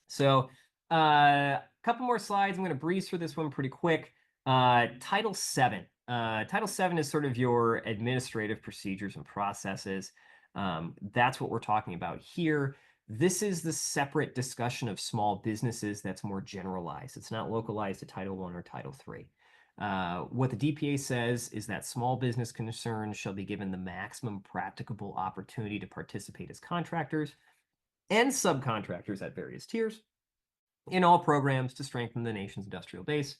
So a couple more slides. I'm going to breeze through this one pretty quick. Title VII. Title VII is sort of your administrative procedures and processes. That's what we're talking about here. This is the separate discussion of small businesses that's more generalized. It's not localized to Title I or Title III. What the DPA says is that small business concerns shall be given the maximum practicable opportunity to participate as contractors and subcontractors at various tiers in all programs to strengthen the nation's industrial base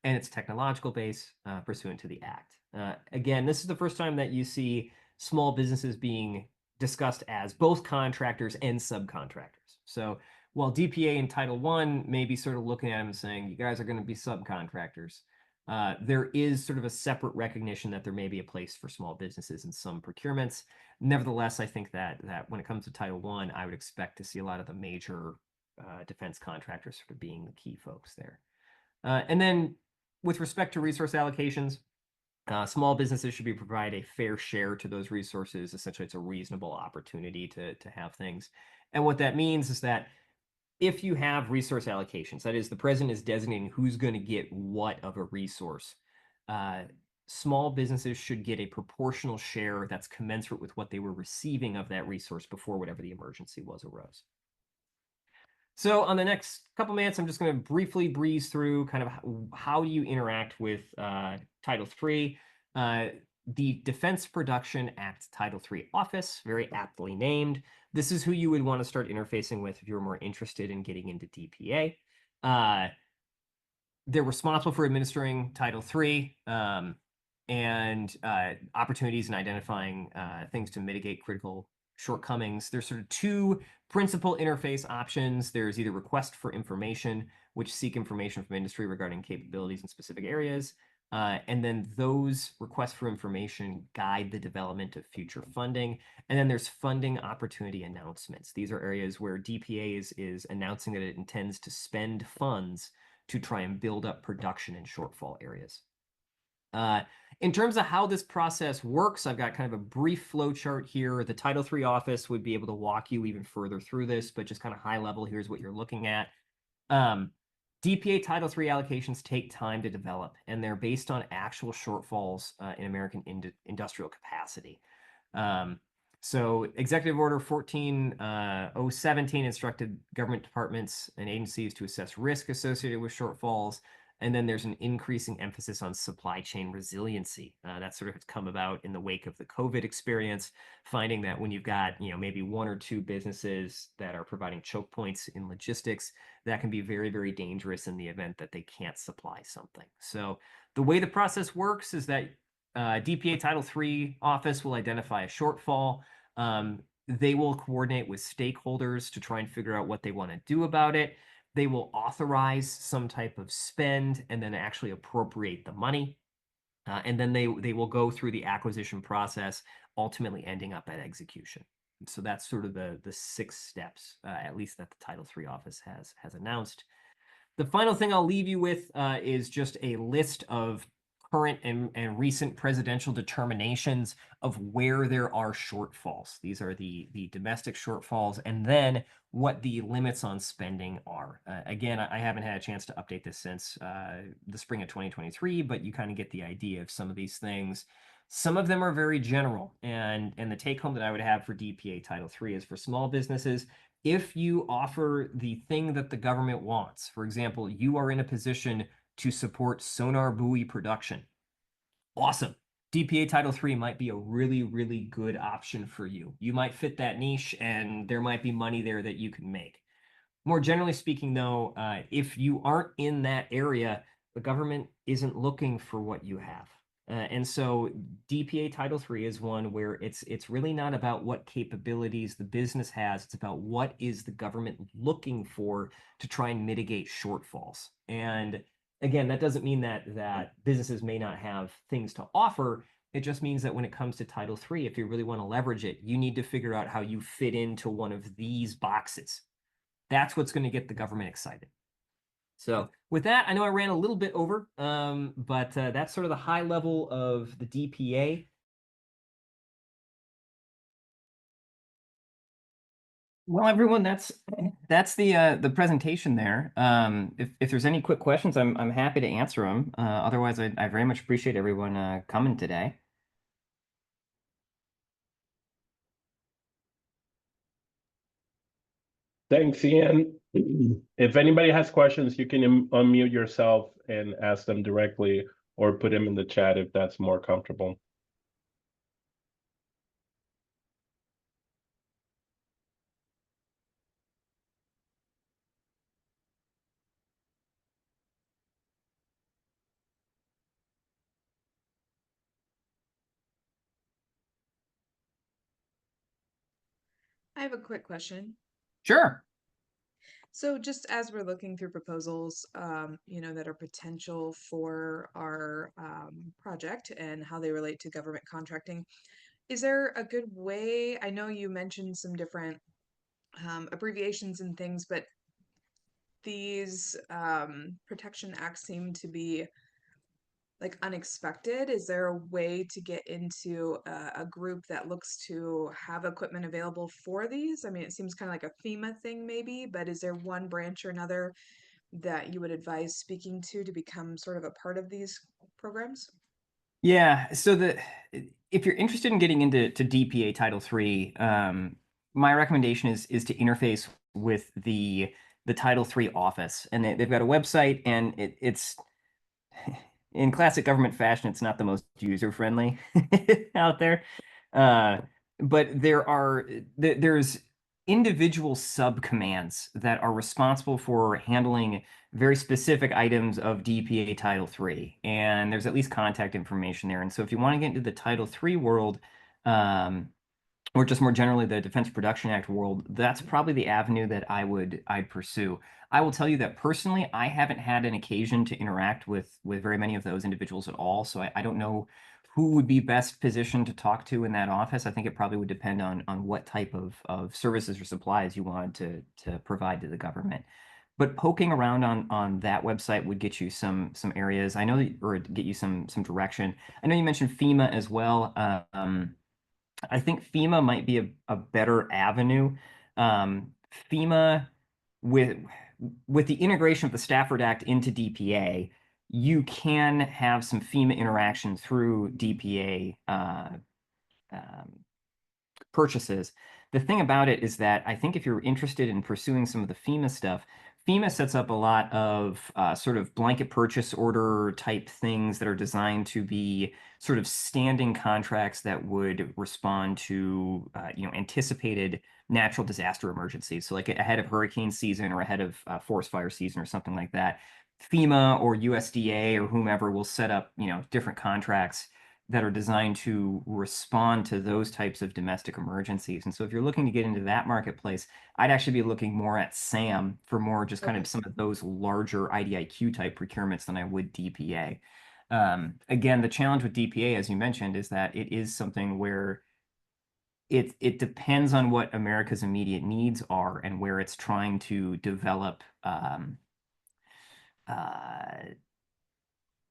and its technological base pursuant to the Act. Again, this is the first time that you see small businesses being discussed as both contractors and subcontractors. So while DPA and Title I may be sort of looking at them and saying, you guys are going to be subcontractors, there is sort of a separate recognition that there may be a place for small businesses in some procurements. Nevertheless, I think that when it comes to Title I would expect to see a lot of the major defense contractors sort of being the key folks there. And then with respect to resource allocations, small businesses should be provided a fair share to those resources. Essentially, it's a reasonable opportunity to have things. And what that means is that if you have resource allocations, that is, the president is designating who's going to get what of a resource, small businesses should get a proportional share that's commensurate with what they were receiving of that resource before whatever the emergency arose. So on the next couple minutes, I'm just going to briefly breeze through kind of how you interact with Title III. The Defense Production Act Title III Office, very aptly named. This is who you would want to start interfacing with if you're more interested in getting into DPA. They're responsible for administering Title III and opportunities and identifying things to mitigate critical shortcomings, there's sort of two principal interface options. There's either request for information, which seek information from industry regarding capabilities in specific areas. And then those requests for information guide the development of future funding. And then there's funding opportunity announcements. These are areas where DPA is announcing that it intends to spend funds to try and build up production in shortfall areas. In terms of how this process works, I've got kind of a brief flow chart here. The Title III office would be able to walk you even further through this, but just kind of high level, here's what you're looking at. DPA Title III allocations take time to develop, and they're based on actual shortfalls in American industrial capacity. So Executive Order 14017 instructed government departments and agencies to assess risk associated with shortfalls. And then there's an increasing emphasis on supply chain resiliency. That sort of has come about in the wake of the COVID experience, finding that when you've got, maybe one or two businesses that are providing choke points in logistics, that can be very, very dangerous in the event that they can't supply something. So the way the process works is that DPA Title III office will identify a shortfall. They will coordinate with stakeholders to try and figure out what they want to do about it. They will authorize some type of spend and then actually appropriate the money. And then they will go through the acquisition process, ultimately ending up at execution. So that's sort of the 6 steps, at least that the Title III office has announced. The final thing I'll leave you with is just a list of current and recent presidential determinations of where there are shortfalls. These are the domestic shortfalls, and then what the limits on spending are. Again, I haven't had a chance to update this since the spring of 2023, but you kind of get the idea of some of these things. Some of them are very general, and the take home that I would have for DPA Title III is for small businesses. If you offer the thing that the government wants, for example, you are in a position to support sonar buoy production. Awesome. DPA Title III might be a really, really good option for you. You might fit that niche, and there might be money there that you can make. More generally speaking, though, if you aren't in that area, the government isn't looking for what you have. And so DPA Title III is one where it's really not about what capabilities the business has. It's about what is the government looking for to try and mitigate shortfalls. And again, that doesn't mean that businesses may not have things to offer. It just means that when it comes to Title III, if you really want to leverage it, you need to figure out how you fit into one of these boxes. That's what's going to get the government excited. So with that, I know I ran a little bit over, but that's sort of the high level of the DPA. Well, everyone, that's the presentation there. If there's any quick questions, I'm happy to answer them. Otherwise, I very much appreciate everyone coming today. Thanks, Ian. If anybody has questions, you can unmute yourself and ask them directly or put them in the chat if that's more comfortable. I have a quick question. Sure. So just as we're looking through proposals, that are potential for our project and how they relate to government contracting, is there a good way? I know you mentioned some different abbreviations and things, but these protection acts seem to be like unexpected. Is there a way to get into a group that looks to have equipment available for these? I mean, it seems kind of like a FEMA thing maybe, but is there one branch or another that you would advise speaking to become sort of a part of these programs? Yeah. So if you're interested in getting into DPA Title III, my recommendation is to interface with the Title III office, and they've got a website, and it's in classic government fashion, it's not the most user friendly out there. But there's individual subcommands that are responsible for handling very specific items of DPA Title III, and there's at least contact information there. And so if you want to get into the Title III world, or just more generally the Defense Production Act world, that's probably the avenue that I'd pursue. I will tell you that personally, I haven't had an occasion to interact with very many of those individuals at all, so I don't know who would be best positioned to talk to in that office. I think it probably would depend on what type of services or supplies you wanted to provide to the government. But poking around on that website would get you some areas. I know that, or get you some direction. I know you mentioned FEMA as well. I think FEMA might be a better avenue. FEMA with the integration of the Stafford Act into DPA, you can have some FEMA interaction through DPA purchases. The thing about it is that I think if you're interested in pursuing some of the FEMA stuff, FEMA sets up a lot of sort of blanket purchase order type things that are designed to be sort of standing contracts that would respond to anticipated natural disaster emergencies. So like ahead of hurricane season or ahead of forest fire season or something like that, FEMA or USDA or whomever will set up different contracts that are designed to respond to those types of domestic emergencies. And so if you're looking to get into that marketplace, I'd actually be looking more at SAM for more just kind of some of those larger IDIQ type procurements than I would DPA. Again, the challenge with DPA, as you mentioned, is that it is something where it depends on what America's immediate needs are and where it's trying to develop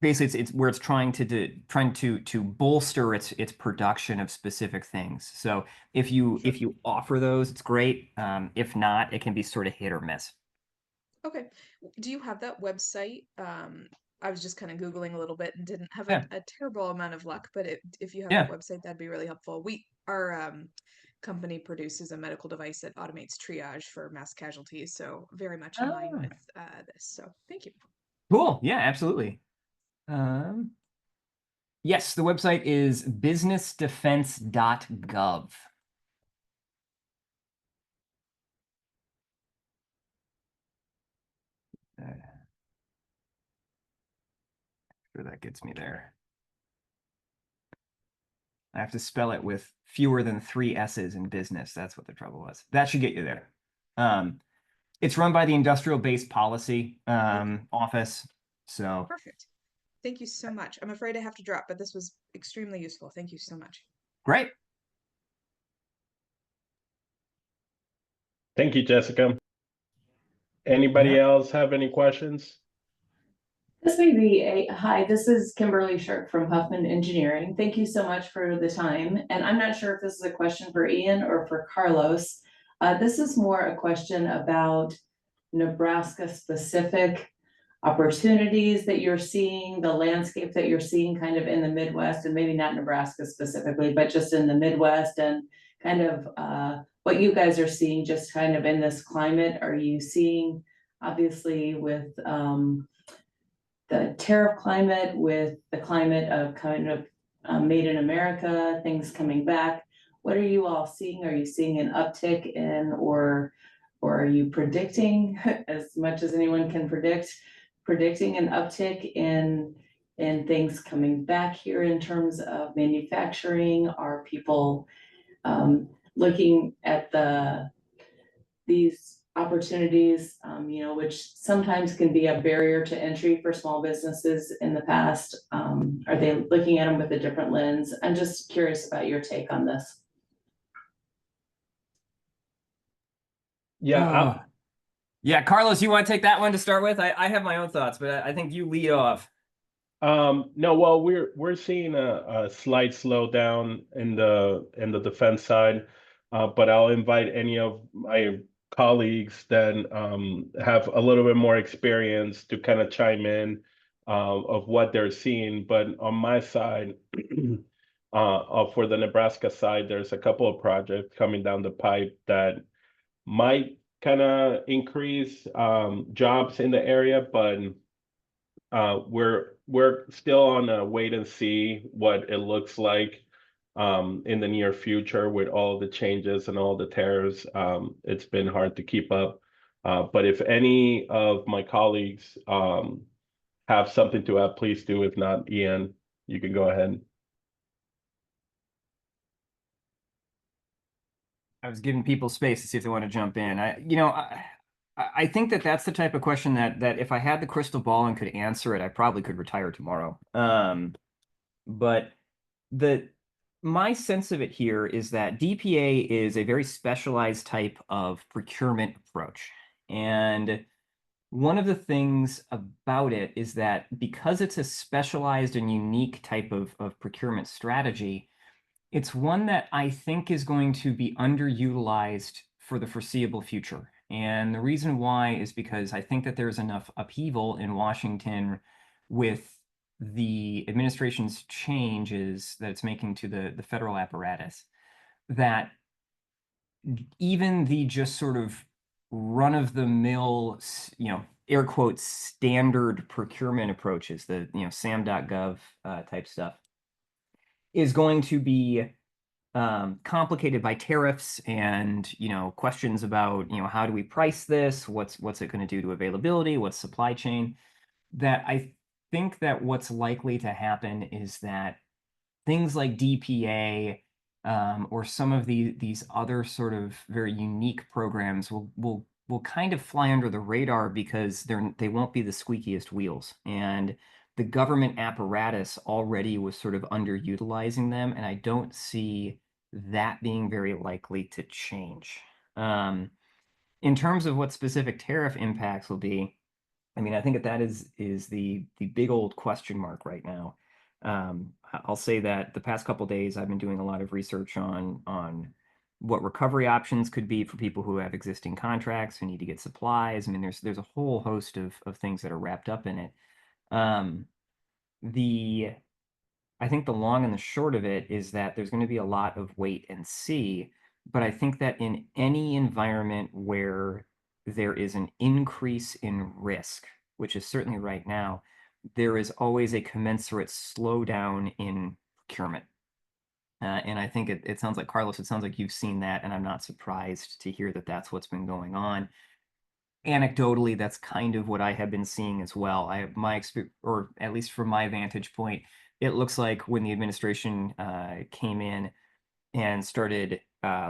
basically it's where it's trying to bolster its production of specific things. So if you offer those, it's great. If not, it can be sort of hit or miss. Okay. Do you have that website? I was just kind of Googling a little bit and didn't have Yeah. a terrible amount of luck, but if you have Yeah. that website, that'd be really helpful. Our company produces a medical device that automates triage for mass casualties, so very much in line Oh, with this. So thank you. cool. Yeah, absolutely. Yes, the website is businessdefense.gov. Sure, that gets me there. I have to spell it with fewer than 3 S's in business. That's what the trouble was. That should get you there. It's run by the Industrial Based Policy Office. So Perfect. Thank you so much. I'm afraid I have to drop, but this was extremely useful. Thank you so much. great. Thank you, Jessica. Anybody Yeah. else have any questions? This may be hi, this is Kimberly Shirk from Huffman Engineering. Thank you so much for the time. And I'm not sure if this is a question for Ian or for Carlos. This is more a question about Nebraska specific opportunities that you're seeing, the landscape that you're seeing kind of in the Midwest, and maybe not Nebraska specifically, but just in the Midwest, and kind of what you guys are seeing just kind of in this climate. Are you seeing, obviously, with the tariff climate, with the climate of kind of made in America, things coming back? What are you all seeing? Are you seeing an uptick in, or are you predicting, as much as anyone can predicting an uptick in things coming back here in terms of manufacturing? Are people looking at these opportunities, which sometimes can be a barrier to entry for small businesses in the past? Are they looking at them with a different lens? I'm just curious about your take on this. Yeah, Yeah, Carlos, you want to take that one to start with? I have my own thoughts, but I think you lead off. no, well, we're seeing a slight slowdown in the defense side, but I'll invite any of my colleagues that have a little bit more experience to kind of chime in of what they're seeing. But on my side, for the Nebraska side, there's a couple of projects coming down the pipe that might kind of increase jobs in the area, but we're still on a wait and see what it looks like in the near future with all the changes and all the tariffs. It's been hard to keep up. But if any of my colleagues have something to add, please do. If not, Ian, you can go ahead. I was giving people space to see if they want to jump in. I think that that's the type of question that if I had the crystal ball and could answer it, I probably could retire tomorrow. But my sense of it here is that DPA is a very specialized type of procurement approach. And one of the things about it is that because it's a specialized and unique type of procurement strategy, it's one that I think is going to be underutilized for the foreseeable future. And the reason why is because I think that there's enough upheaval in Washington with the administration's changes that it's making to the federal apparatus, that even the just sort of run-of-the-mill, air quotes, standard procurement approaches, the sam.gov type stuff, is going to be complicated by tariffs and questions about how do we price this, what's it going to do to availability, what's supply chain. That I think that what's likely to happen is that things like DPA or some of these other sort of very unique programs will kind of fly under the radar because they won't be the squeakiest wheels. And the government apparatus already was sort of underutilizing them, and I don't see that being very likely to change. In terms of what specific tariff impacts will be, I mean, I think that is the big old question mark right now. I'll say that the past couple days I've been doing a lot of research on what recovery options could be for people who have existing contracts who need to get supplies. I mean, there's a whole host of things that are wrapped up in it. I think the long and the short of it is that there's going to be a lot of wait and see. But I think that in any environment where there is an increase in risk, which is certainly right now, there is always a commensurate slowdown in procurement. And I think it sounds like, Carlos, it sounds like you've seen that, and I'm not surprised to hear that that's what's been going on. Anecdotally, that's kind of what I have been seeing as well. I have my experience, or at least from my vantage point, it looks like when the administration came in and started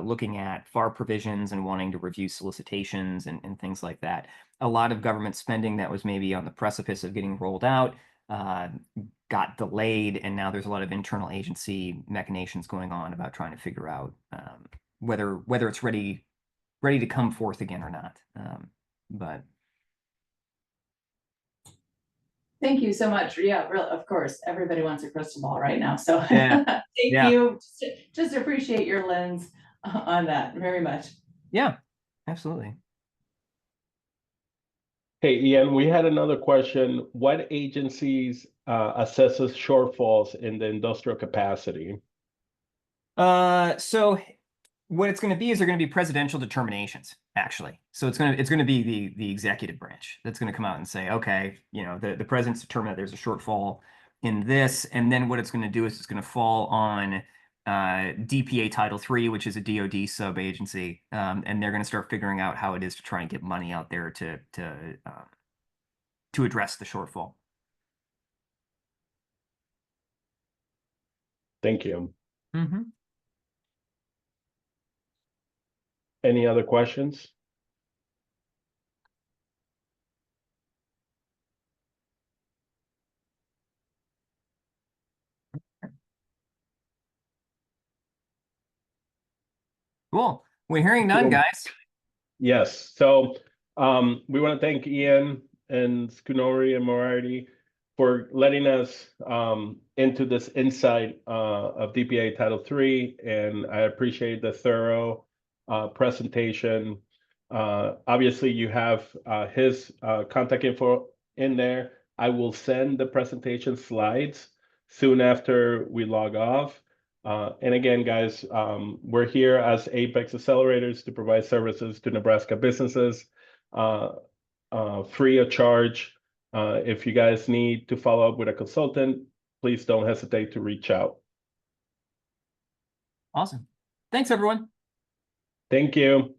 looking at FAR provisions and wanting to review solicitations and things like that, a lot of government spending that was maybe on the precipice of getting rolled out got delayed, and now there's a lot of internal agency machinations going on about trying to figure out whether it's ready to come forth again or not. But Thank you so much. Yeah, real, of course, everybody wants a crystal ball right now. So yeah. thank Yeah. you. Just appreciate your lens on that very much. Yeah, absolutely. Hey, Ian, we had another question. What agencies assesses shortfalls in the industrial capacity? So what it's going to be is they're going to be presidential determinations, actually. So it's going to be the executive branch that's going to come out and say, okay, the president's determined that there's a shortfall in this, and then what it's going to do is it's going to fall on DPA Title III, which is a DoD sub-agency, and they're going to start figuring out how it is to try and get money out there to address the shortfall. Thank you. Mm-hmm. Any other questions? Cool. We're hearing none, guys. Yes. So we want to thank Ian and Skunori and Moriarty for letting us into this insight of DPA Title III, and I appreciate the thorough presentation. Obviously, you have his contact info in there. I will send the presentation slides soon after we log off. And again, guys, we're here as Apex Accelerators to provide services to Nebraska businesses free of charge. If you guys need to follow up with a consultant, please don't hesitate to reach out. Awesome. Thanks, everyone. Thank you.